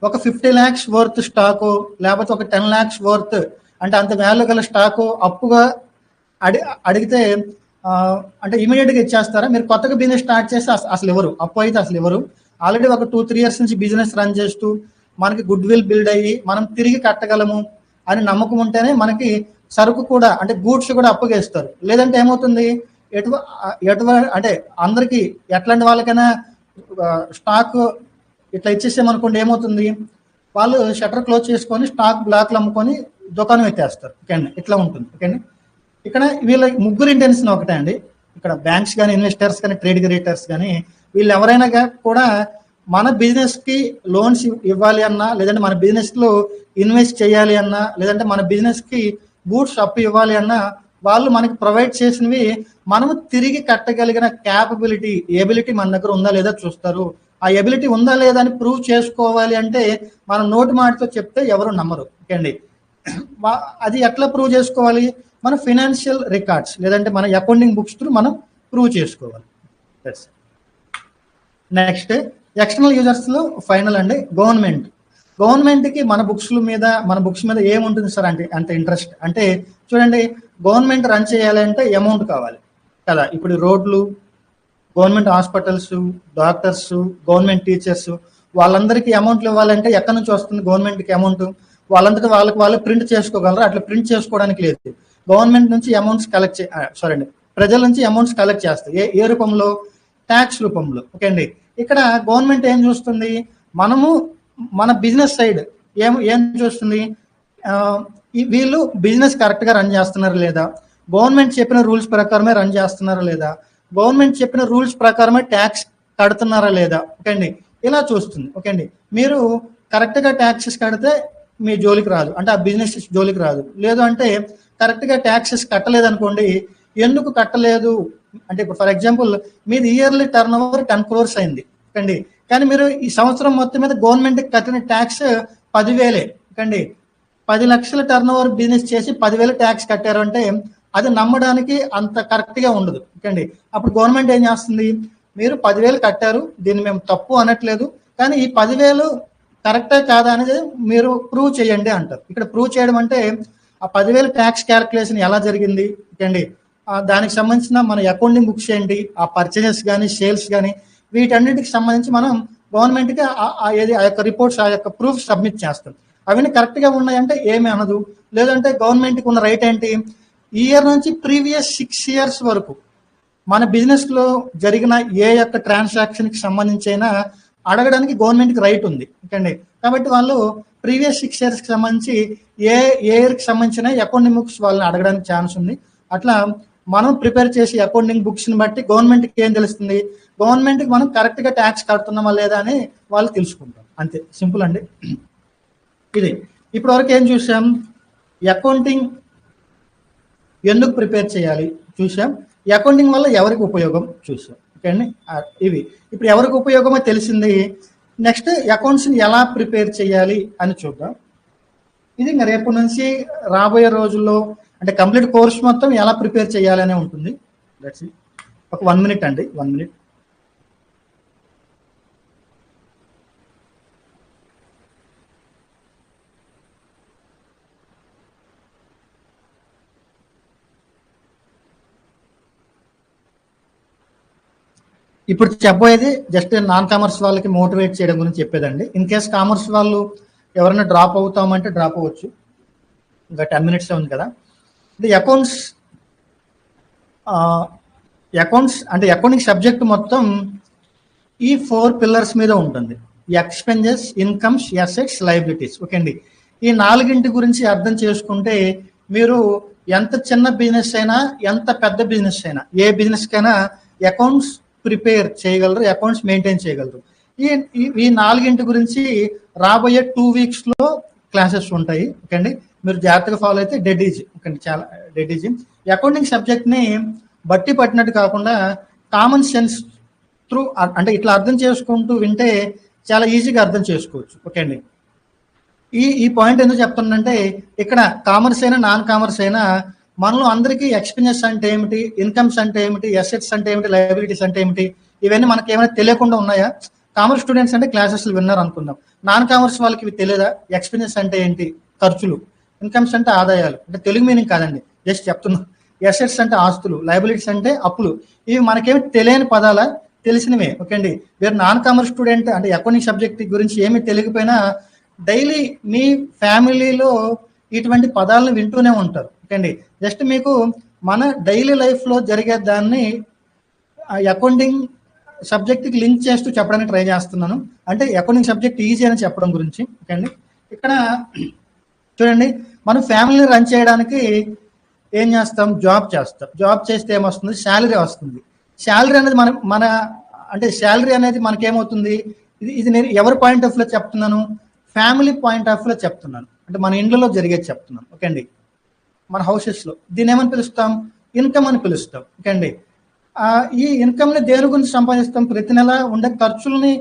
ఒక 50 lakhs వర్త్ స్టాకు, లేకపోతే ఒక 10 lakhs వర్త్, అంటే అంత వాల్యూ గల స్టాకు అప్పుగా అడిగితే అంటే ఇమీడియట్గా ఇచ్చేస్తారా? మీరు కొత్తగా బిజినెస్ స్టార్ట్ చేస్తే అసలు ఎవరు అప్పు అయితే అసలు ఎవరు, ఆల్రెడీ ఒక 2-3 years నుంచి బిజినెస్ రన్ చేస్తూ మనకి గుడ్ విల్ బిల్డ్ అయ్యి మనం తిరిగి కట్టగలము అని నమ్మకం ఉంటేనే మనకి సరుకు కూడా, అంటే గూడ్స్ కూడా అప్పుగా ఇస్తారు. లేదంటే ఏమవుతుంది, అంటే అందరికి ఎట్లాంటి వాళ్ళకైనా స్టాక్ ఇట్లా ఇచ్చేసామనుకోండి, ఏమవుతుంది, వాళ్ళు షట్టర్ క్లోజ్ చేసుకొని స్టాక్ బ్లాక్లు అమ్ముకొని దుకాణం ఎత్తేస్తారు. ఓకే అండి, ఇట్లా ఉంటుంది. ఓకే అండి, ఇక్కడ వీళ్ళ ముగ్గురు ఇంటెన్షన్ ఒకటే అండి. ఇక్కడ బ్యాంక్స్ కానీ, ఇన్వెస్టర్స్ కానీ, ట్రేడ్ క్రెడిటర్స్ కానీ, వీళ్ళు ఎవరైనా కూడా మన బిజినెస్కి లోన్స్ ఇవ్వాలి అన్నా, లేదంటే మన బిజినెస్లో ఇన్వెస్ట్ చేయాలి అన్నా, లేదంటే మన బిజినెస్కి గూడ్స్ అప్పు ఇవ్వాలి అన్నా, వాళ్ళు మనకి ప్రొవైడ్ చేసినవి మనము తిరిగి కట్టగలిగిన ఎబిలిటీ మన దగ్గర ఉందా లేదా చూస్తారు. ఆ ఎబిలిటీ ఉందా లేదా అని ప్రూవ్ చేసుకోవాలి అంటే మనం నోటి మాటతో చెప్తే ఎవరు నమ్మరు. ఓకే అండి, అది ఎట్లా ప్రూవ్ చేసుకోవాలి, మన ఫినాన్షియల్ రికార్డ్స్ లేదంటే మన అకౌంటింగ్ బుక్స్ త్రూ మనం ప్రూవ్ చేసుకోవాలి. నెక్స్ట్ ఎక్స్టర్నల్ యూజర్స్ లో ఫైనల్ అండి, గవర్నమెంట్కి మన బుక్స్ మీద ఏముంటుంది సార్ అంటే అంత ఇంట్రెస్ట్ అంటే, చూడండి, గవర్నమెంట్ రన్ చేయాలంటే అమౌంట్ కావాలి కదా. ఇప్పుడు రోడ్లు, government hospitals, doctors, government teachers, వాళ్ళందరికీ అమౌంట్లు ఇవ్వాలంటే ఎక్కడి నుంచి వస్తుంది గవర్నమెంట్కి అమౌంట్? వాళ్ళంతటా వాళ్ళు ప్రింట్ చేసుకోగలరు, అట్లా ప్రింట్ చేసుకోవడానికి లేదు. గవర్నమెంట్ నుంచి అమౌంట్స్ ప్రజల నుంచి అమౌంట్స్ కలెక్ట్ చేస్తాయి. ఏ రూపంలో? ట్యాక్స్ రూపంలో. ఓకే అండి, ఇక్కడ గవర్నమెంట్ ఏం చూస్తుంది, మనము మన బిజినెస్ సైడ్ ఏం చూస్తుంది, వీళ్ళు బిజినెస్ కరెక్ట్గా రన్ చేస్తున్నారా లేదా, గవర్నమెంట్ చెప్పిన రూల్స్ ప్రకారమే రన్ చేస్తున్నారా లేదా, గవర్నమెంట్ చెప్పిన రూల్స్ ప్రకారమే ట్యాక్స్ కడుతున్నారా లేదా. ఓకే అండి, ఇలా చూస్తుంది. ఓకే అండి, మీరు కరెక్ట్గా ట్యాక్సెస్ కడితే మీ జోలికి రాదు, అంటే ఆ బిజినెస్ జోలికి రాదు. లేదు అంటే కరెక్ట్గా ట్యాక్సెస్ కట్టలేదు అనుకోండి, ఎందుకు కట్టలేదు అంటే, ఇప్పుడు ఫర్ ఎగ్జాంపుల్ మీది ఇయర్లీ టర్న్ ఓవర్ 10 crores అయింది అండి, కానీ మీరు ఈ సంవత్సరం మొత్తం మీద గవర్నమెంట్కి కట్టిన ట్యాక్స్ 10,000. ఓకే, 10 లక్షల టర్న్ ఓవర్ బిజినెస్ చేసి 10,000 ట్యాక్స్ కట్టారు అంటే అది నమ్మడానికి అంత కరెక్ట్గా ఉండదు. ఓకే, అప్పుడు గవర్నమెంట్ ఏం చేస్తుంది, మీరు 10,000 కట్టారు, దీన్ని మేము తప్పు అనట్లేదు, కానీ ఈ 10,000 కరెక్టే కాదా అనేది మీరు ప్రూవ్ చేయండి అంటారు. ఇక్కడ ప్రూవ్ చేయడం అంటే ఆ 10,000 ట్యాక్స్ క్యాల్కులేషన్ ఎలా జరిగింది, ఓకే, దానికి సంబంధించిన మన అకౌంటింగ్ బుక్స్ ఏంటి, ఆ పర్చేసెస్ కానీ, సేల్స్ కానీ, వీటన్నిటికి సంబంధించి మనం గవర్నమెంట్కి ఆ యొక్క రిపోర్ట్స్, ఆ యొక్క ప్రూఫ్ సబ్మిట్ చేస్తాం. అవన్నీ కరెక్ట్గా ఉన్నాయంటే ఏమీ అనదు. లేదంటే గవర్నమెంట్కి ఉన్న రైట్ ఏంటి, ఈ ఇయర్ నుంచి ప్రీవియస్ 6 years వరకు మన బిజినెస్లో జరిగిన ఏ యొక్క ట్రాన్సాక్షన్కి సంబంధించి అయినా అడగడానికి గవర్నమెంట్కి రైట్ ఉంది. ఓకే, కాబట్టి వాళ్ళు ప్రీవియస్ 6 yearsకి సంబంధించి ఏ ఇయర్కి సంబంధించిన అకౌంటింగ్ బుక్స్ వాళ్ళని అడగడానికి ఛాన్స్ ఉంది. అట్లా మనం ప్రిపేర్ చేసి అకౌంటింగ్ బుక్స్ని బట్టి గవర్నమెంట్కి ఏం తెలుస్తుంది, గవర్నమెంట్కి మనం కరెక్ట్గా ట్యాక్స్ కడుతున్నామా లేదా అని వాళ్ళు తెలుసుకుంటారు. అంతే, సింపుల్ అండి. ఇది ఇప్పటి వరకు ఏం చూసాం, అకౌంటింగ్ ఎందుకు ప్రిపేర్ చేయాలి చూసాం, అకౌంటింగ్ వల్ల ఎవరికి ఉపయోగం చూసాం. ఓకే అండి, ఇవి ఇప్పుడు ఎవరికి ఉపయోగమో తెలిసింది. నెక్స్ట్ అకౌంట్స్ని ఎలా ప్రిపేర్ చేయాలి అని చూద్దాం. ఇది ఇంకా రేపు నుంచి రాబోయే రోజుల్లో అంటే కంప్లీట్ కోర్స్ మొత్తం ఎలా ప్రిపేర్ చేయాలనే ఉంటుంది. That's it. ఒక 1 minute అండి, 1 minute. ఇప్పుడు చెప్పబోయేది జస్ట్ నాన్ కామర్స్ వాళ్ళకి మోటివేట్ చేయడం గురించి చెప్పేదండి. ఇన్ కేస్ కామర్స్ వాళ్ళు ఎవరైనా డ్రాప్ అవుతామంటే డ్రాప్ అవ్వచ్చు. ఇంకా 10 minutes ఉంది కదా. ఇది అకౌంట్స్ అంటే అకౌంటింగ్ సబ్జెక్ట్ మొత్తం ఈ 4 pillars మీద ఉంటుంది. Expenses, incomes, assets, liabilities. Okay అండి. ఈ 4 గురించి అర్థం చేసుకుంటే మీరు ఎంత చిన్న బిజినెస్ అయినా, ఎంత పెద్ద బిజినెస్ అయినా, ఏ బిజినెస్ కైనా అకౌంట్స్ ప్రిపేర్ చేయగలరు, అకౌంట్స్ మెయింటైన్ చేయగలరు. ఈ 4 గురించి రాబోయే 2 weeks క్లాసెస్ ఉంటాయి. ఓకే అండి. మీరు జాగ్రత్తగా ఫాలో అయితే డెడ్ ఈజీ. ఓకే అండి, చాలా డెడ్ ఈజీ. అకౌంటింగ్ సబ్జెక్ట్ని బట్టి పట్టినట్టు కాకుండా కామన్ సెన్స్ త్రూ అంటే ఇట్లా అర్థం చేసుకుంటూ వింటే చాలా ఈజీగా అర్థం చేసుకోవచ్చు. ఓకే అండి. ఈ పాయింట్ ఎందుకు చెప్తున్నానంటే ఇక్కడ కామర్స్ అయినా నాన్ కామర్స్ అయినా మనలో అందరికీ ఎక్స్పెన్సెస్ అంటే ఏమిటి, ఇన్కమ్స్ అంటే ఏమిటి, అసెట్స్ అంటే ఏమిటి, లయబిలిటీస్ అంటే ఏమిటి, ఇవన్నీ మనకి ఏమైనా తెలియకుండా ఉన్నాయా? కామర్స్ స్టూడెంట్స్ అంటే క్లాసెస్లు విన్నారు అనుకుందాం. నాన్ కామర్స్ వాళ్ళకి ఇవి తెలియదా? ఎక్స్పెన్సెస్ అంటే ఏంటి, ఖర్చులు, ఇన్కమ్స్ అంటే ఆదాయాలు, అంటే తెలుగు మీనింగ్ కాదండి, జస్ట్ చెప్తున్నాం. అసెట్స్ అంటే ఆస్తులు, లయబిలిటీస్ అంటే అప్పులు. ఇవి మనకేమి తెలియని పదాల, తెలిసినవే. ఓకే అండి. మీరు నాన్ కామర్స్ స్టూడెంట్ అంటే అకౌంటింగ్ సబ్జెక్ట్ గురించి ఏమీ తెలియకపోయినా డైలీ మీ ఫ్యామిలీలో ఇటువంటి పదాలను వింటూనే ఉంటారు. ఓకే అండి. జస్ట్ మీకు మన డైలీ లైఫ్లో జరిగే దాన్ని అకౌంటింగ్ సబ్జెక్ట్కి లింక్ చేస్తూ చెప్పడానికి ట్రై చేస్తున్నాను. అంటే అకౌంటింగ్ సబ్జెక్ట్ ఈజీ అని చెప్పడం గురించి. ఓకే అండి. ఇక్కడ చూడండి, మనం ఫ్యామిలీని రన్ చేయడానికి ఏం చేస్తాం? జాబ్ చేస్తాం. జాబ్ చేస్తే ఏమొస్తుంది? శాలరీ వస్తుంది. శాలరీ అనేది మన అంటే శాలరీ అనేది మనకేమవుతుంది? ఇది నేను ఎవరి పాయింట్ ఆఫ్ వ్యూలో చెప్తున్నాను? ఫ్యామిలీ పాయింట్ ఆఫ్ వ్యూలో చెప్తున్నాను. అంటే మన ఇండ్లలో జరిగేది చెప్తున్నాను. ఓకే అండి. మన హౌసెస్లో దీన్ని ఏమని పిలుస్తాం? ఇన్కమ్ అని పిలుస్తాం. ఓకే అండి. ఈ ఇన్కమ్ని దేని గురించి సంపాదిస్తాం? ప్రతి నెల ఉండే ఖర్చుల్ని,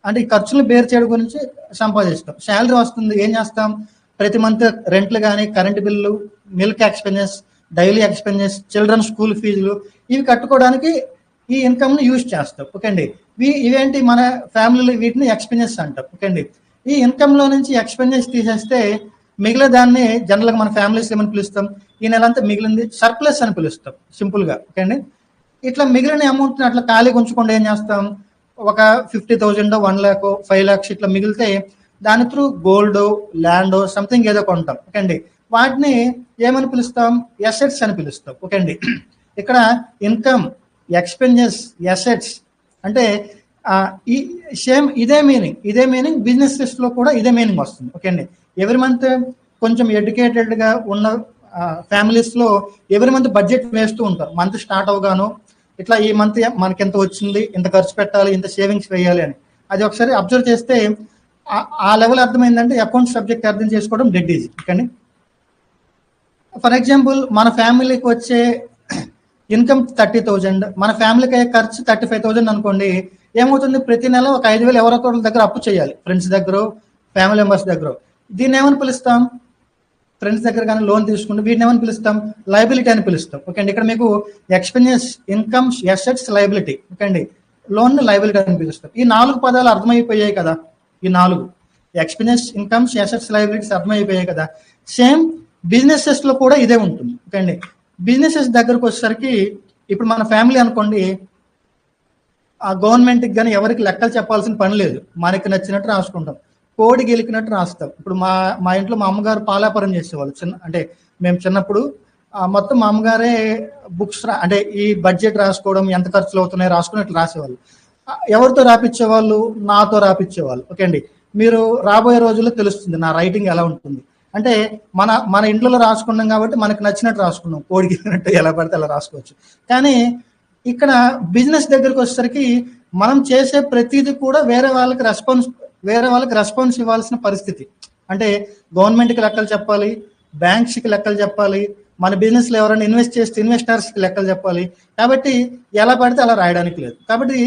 అంటే ఈ ఖర్చులను బేర్ చేయడం గురించి సంపాదిస్తాం. శాలరీ వస్తుంది, ఏం చేస్తాం? ప్రతి మంత్ రెంట్లు కానీ, current bill, milk expenses, daily expenses, children school ఫీజులు, ఇవి కట్టుకోవడానికి ఈ ఇన్కమ్ని యూజ్ చేస్తాం. ఓకే అండి. ఇవేంటి మన ఫ్యామిలీలో వీటిని ఎక్స్పెన్సెస్ అంటాం. ఓకే అండి. ఈ ఇన్కమ్లో నుంచి ఎక్స్పెన్సెస్ తీసేస్తే మిగిలిన దాన్ని జనరల్గా మన ఫ్యామిలీస్ ఏమని పిలుస్తాం? ఈ నెల అంతా మిగిలింది సర్ప్లస్ అని పిలుస్తాం సింపుల్గా. ఓకే అండి. ఇట్లా మిగిలిన అమౌంట్ని అట్లా ఖాళీగా ఉంచకుండా ఏం చేస్తాం? ఒక 50,000, 1 lakh, 5 lakhs ఇట్లా మిగిలితే దాని త్రూ గోల్డ్, ల్యాండ్, సంథింగ్ ఏదో కొంటాం. ఓకే అండి. వాటిని ఏమని పిలుస్తాం? అసెట్స్ అని పిలుస్తాం. ఓకే అండి. ఇక్కడ ఇన్కమ్, ఎక్స్పెన్సెస్, అసెట్స్ అంటే ఈ సేమ్ ఇదే మీనింగ్ బిజినెసెస్లో కూడా ఇదే మీనింగ్ వస్తుంది. ఓకే అండి. ఎవ్రీ మంత్ కొంచెం ఎడ్యుకేటెడ్గా ఉన్న ఫ్యామిలీస్లో ఎవ్రీ మంత్ బడ్జెట్ వేస్తూ ఉంటారు. మంత్ స్టార్ట్ అవగాను ఇట్లా ఈ మంత్ మనకి ఎంత వచ్చింది, ఇంత ఖర్చు పెట్టాలి, ఇంత సేవింగ్స్ వేయాలి అని. అది ఒకసారి అబ్జర్వ్ చేస్తే ఆ లెవెల్ అర్థమైందంటే అకౌంట్ సబ్జెక్ట్ అర్థం చేసుకోవడం dead easy. Okay. For example మన ఫ్యామిలీకి వచ్చే ఇన్కమ్ 30,000, మన ఫ్యామిలీకి అయ్యే ఖర్చు 35,000 అనుకోండి. ఏమవుతుంది? ప్రతి నెల ఒక 5,000 ఎవరొకరి దగ్గర అప్పు చేయాలి, ఫ్రెండ్స్ దగ్గర, ఫ్యామిలీ మెంబర్స్ దగ్గర. దీన్ని ఏమని పిలుస్తాం? ఫ్రెండ్స్ దగ్గర కానీ లోన్ తీసుకుంటే వీటిని ఏమని పిలుస్తాం? లయబిలిటీ అని పిలుస్తాం. ఓకే అండి. ఇక్కడ మీకు expenses, incomes, assets, liability. Okay అండి. లోన్ లయబిలిటీ అని పిలుస్తాం. ఈ 4 పదాలు అర్థమైపోయాయి కదా. ఈ 4 ఎక్స్పెన్సెస్, ఇన్కమ్స్, అసెట్స్, లయబిలిటీస్ అర్థమైపోయాయి కదా. సేమ్ బిజినెసెస్లో కూడా ఇదే ఉంటుంది. ఓకే అండి. బిజినెసెస్ దగ్గరకు వచ్చేసరికి ఇప్పుడు మన ఫ్యామిలీ అనుకోండి, ఆ గవర్నమెంట్కి కానీ ఎవరికి లెక్కలు చెప్పాల్సిన పని లేదు. మనకి నచ్చినట్టు రాసుకుంటాం, కోడి గెలికినట్టు రాస్తాం. ఇప్పుడు మా ఇంట్లో మా అమ్మగారు పాలాపురం చేసేవాళ్ళు. అంటే మేము చిన్నప్పుడు మొత్తం మా అమ్మగారే బుక్స్ అంటే ఈ బడ్జెట్ రాసుకోవడం, ఎంత ఖర్చులు అవుతున్నాయో రాసుకున్నట్లు రాసేవాళ్ళు. ఎవరితో రాపిచ్చేవాళ్ళు? నాతో రాపిచ్చేవాళ్ళు. ఓకే అండి. మీరు రాబోయే రోజుల్లో తెలుస్తుంది నా రైటింగ్ ఎలా ఉంటుంది. అంటే మన ఇంట్లో రాసుకున్నాం కాబట్టి మనకు నచ్చినట్టు రాసుకున్నాం, కోడి గెలికినట్టు ఎలా పడితే అలా రాసుకోవచ్చు. కానీ ఇక్కడ బిజినెస్ దగ్గరకు వచ్చేసరికి మనం చేసే ప్రతిదీ కూడా వేరే వాళ్ళకి రెస్పాన్స్ ఇవ్వాల్సిన పరిస్థితి. అంటే గవర్నమెంట్కి లెక్కలు చెప్పాలి, బ్యాంక్స్కి లెక్కలు చెప్పాలి, మన బిజినెస్లో ఎవరైనా ఇన్వెస్ట్ చేస్తే ఇన్వెస్టర్స్కి లెక్కలు చెప్పాలి. కాబట్టి ఎలా పడితే అలా రాయడానికి లేదు. కాబట్టి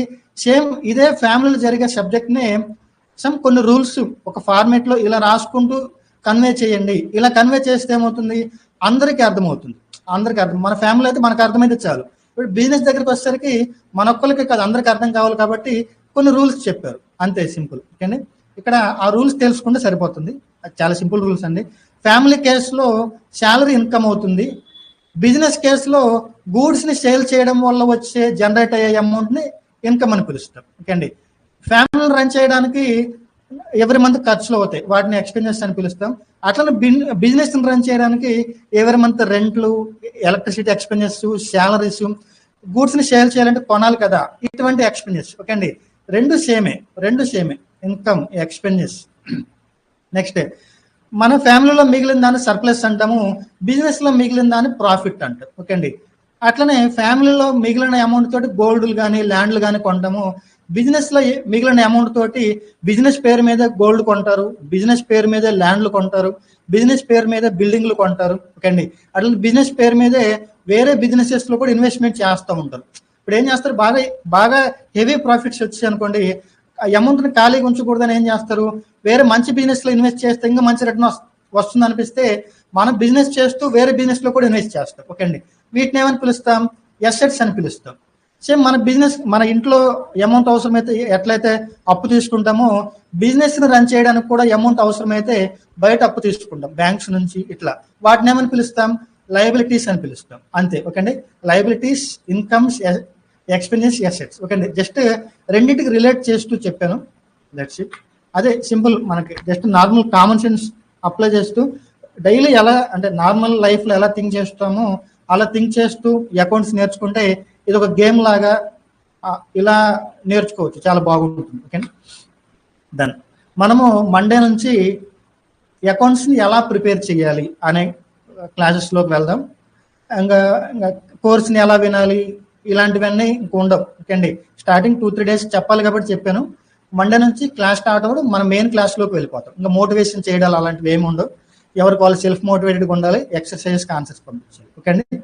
సేమ్ ఇదే ఫ్యామిలీలో జరిగే సబ్జెక్ట్నే కొన్ని రూల్స్ ఒక ఫార్మేట్లో ఇలా రాసుకుంటూ కన్వే చేయండి. ఇలా కన్వే చేస్తే ఏమవుతుంది? అందరికీ అర్థమవుతుంది. మన ఫ్యామిలీ అయితే మనకు అర్థమైతే చాలు. ఇప్పుడు బిజినెస్ దగ్గరికి వచ్చేసరికి మన ఒక్కరికి కాదు, అందరికి అర్థం కావాలి. కాబట్టి కొన్ని రూల్స్ చెప్పారు, అంతే, సింపుల్. ఓకే. ఇక్కడ ఆ రూల్స్ తెలుసుకుంటే సరిపోతుంది. అది చాలా సింపుల్ రూల్స్ అండి. ఫ్యామిలీ కేసులో శాలరీ ఇన్కమ్ అవుతుంది. బిజినెస్ కేసులో గూడ్స్ని సేల్ చేయడం వల్ల వచ్చే జనరేట్ అయ్యే అమౌంట్ని ఇన్కమ్ అని పిలుస్తాం. ఓకే అండి. ఫ్యామిలీని రన్ చేయడానికి ఎవరి మంత్ ఖర్చులు అవుతాయి, వాటిని ఎక్స్పెన్సెస్ అని పిలుస్తాం. అట్లనే బిజినెస్ రన్ చేయడానికి ఎవరి మంత్ రెంట్లు, ఎలక్ట్రిసిటీ ఎక్స్పెన్సెస్, శాలరీస్, గూడ్స్ ని సేల్ చేయాలంటే కొనాలి కదా, ఇటువంటి ఎక్స్పెన్సెస్. ఓకే అండి, రెండు సేమే ఇన్కమ్ ఎక్స్పెన్సెస్. నెక్స్ట్, మన ఫ్యామిలీలో మిగిలిన దాన్ని సర్ప్లస్ అంటాము, బిజినెస్ లో మిగిలిన దాన్ని ప్రాఫిట్ అంటాం. ఓకే అండి, అట్లనే ఫ్యామిలీలో మిగిలిన అమౌంట్ తోటి గోల్డ్లు కానీ ల్యాండ్లు కానీ కొంటాము, బిజినెస్ లో మిగిలిన అమౌంట్ తోటి బిజినెస్ పేరు మీద గోల్డ్ కొంటారు, బిజినెస్ పేరు మీద ల్యాండ్లు కొంటారు, బిజినెస్ పేరు మీద బిల్డింగ్లు కొంటారు. ఓకే అండి, అట్లా బిజినెస్ పేరు మీదే వేరే బిజినెసెస్ లో కూడా ఇన్వెస్ట్మెంట్ చేస్తూ ఉంటారు. ఇప్పుడు ఏం చేస్తారు, బాగా హెవీ ప్రాఫిట్స్ వచ్చాయి అనుకోండి, అమౌంట్ ని ఖాళీగా ఉంచకూడదని ఏం చేస్తారు, వేరే మంచి బిజినెస్ లో ఇన్వెస్ట్ చేస్తే ఇంకా మంచి రిటర్న్ వస్తుంది అనిపిస్తే మనం బిజినెస్ చేస్తూ వేరే బిజినెస్ లో కూడా ఇన్వెస్ట్ చేస్తాం. ఓకే అండి, వీటిని ఏమని పిలుస్తాం, ఎసెట్స్ అని పిలుస్తాం. సేమ్ మన బిజినెస్, మన ఇంట్లో అమౌంట్ అవసరమైతే ఎట్లయితే అప్పు తీసుకుంటామో, బిజినెస్ ని రన్ చేయడానికి కూడా అమౌంట్ అవసరమైతే బయట అప్పు తీసుకుంటాం, బ్యాంక్స్ నుంచి. ఇట్లా వాటిని ఏమని పిలుస్తాం, లయబిలిటీస్ అని పిలుస్తాం. అంతే. ఓకే అండి, liabilities, incomes, expenses, assets. Okay అండి, జస్ట్ రెండింటికి రిలేట్ చేస్తూ చెప్పాను. That's it. అదే సింపుల్, మనకి just normal common sense apply చేస్తూ డైలీ ఎలా అంటే నార్మల్ లైఫ్ లో ఎలా థింక్ చేస్తామో అలా థింక్ చేస్తూ అకౌంట్స్ నేర్చుకుంటే ఇది ఒక గేమ్ లాగా ఇలా నేర్చుకోవచ్చు, చాలా బాగుంటుంది. ఓకే, దెన్ మనము మండే నుంచి అకౌంట్స్ని ఎలా ప్రిపేర్ చేయాలి అనే క్లాసెస్లోకి వెళ్దాం. ఇంకా కోర్స్ని ఎలా వినాలి ఇలాంటివన్నీ ఇంక ఉండవు. ఓకే అండి, స్టార్టింగ్ 2-3 డేస్ చెప్పాలి కాబట్టి చెప్పాను. మండే నుంచి క్లాస్ స్టార్ట్ అవ్వడం మన మెయిన్ క్లాస్లోకి వెళ్ళిపోతాం. ఇంకా మోటివేషన్ చేయడాలు అలాంటివి ఏమి ఉండవు. ఎవరికి వాళ్ళు సెల్ఫ్ మోటివేటెడ్గా ఉండాలి, ఎక్సర్సైజ్కి ఆన్సర్స్ పంపించాలి. ఓకే అండి.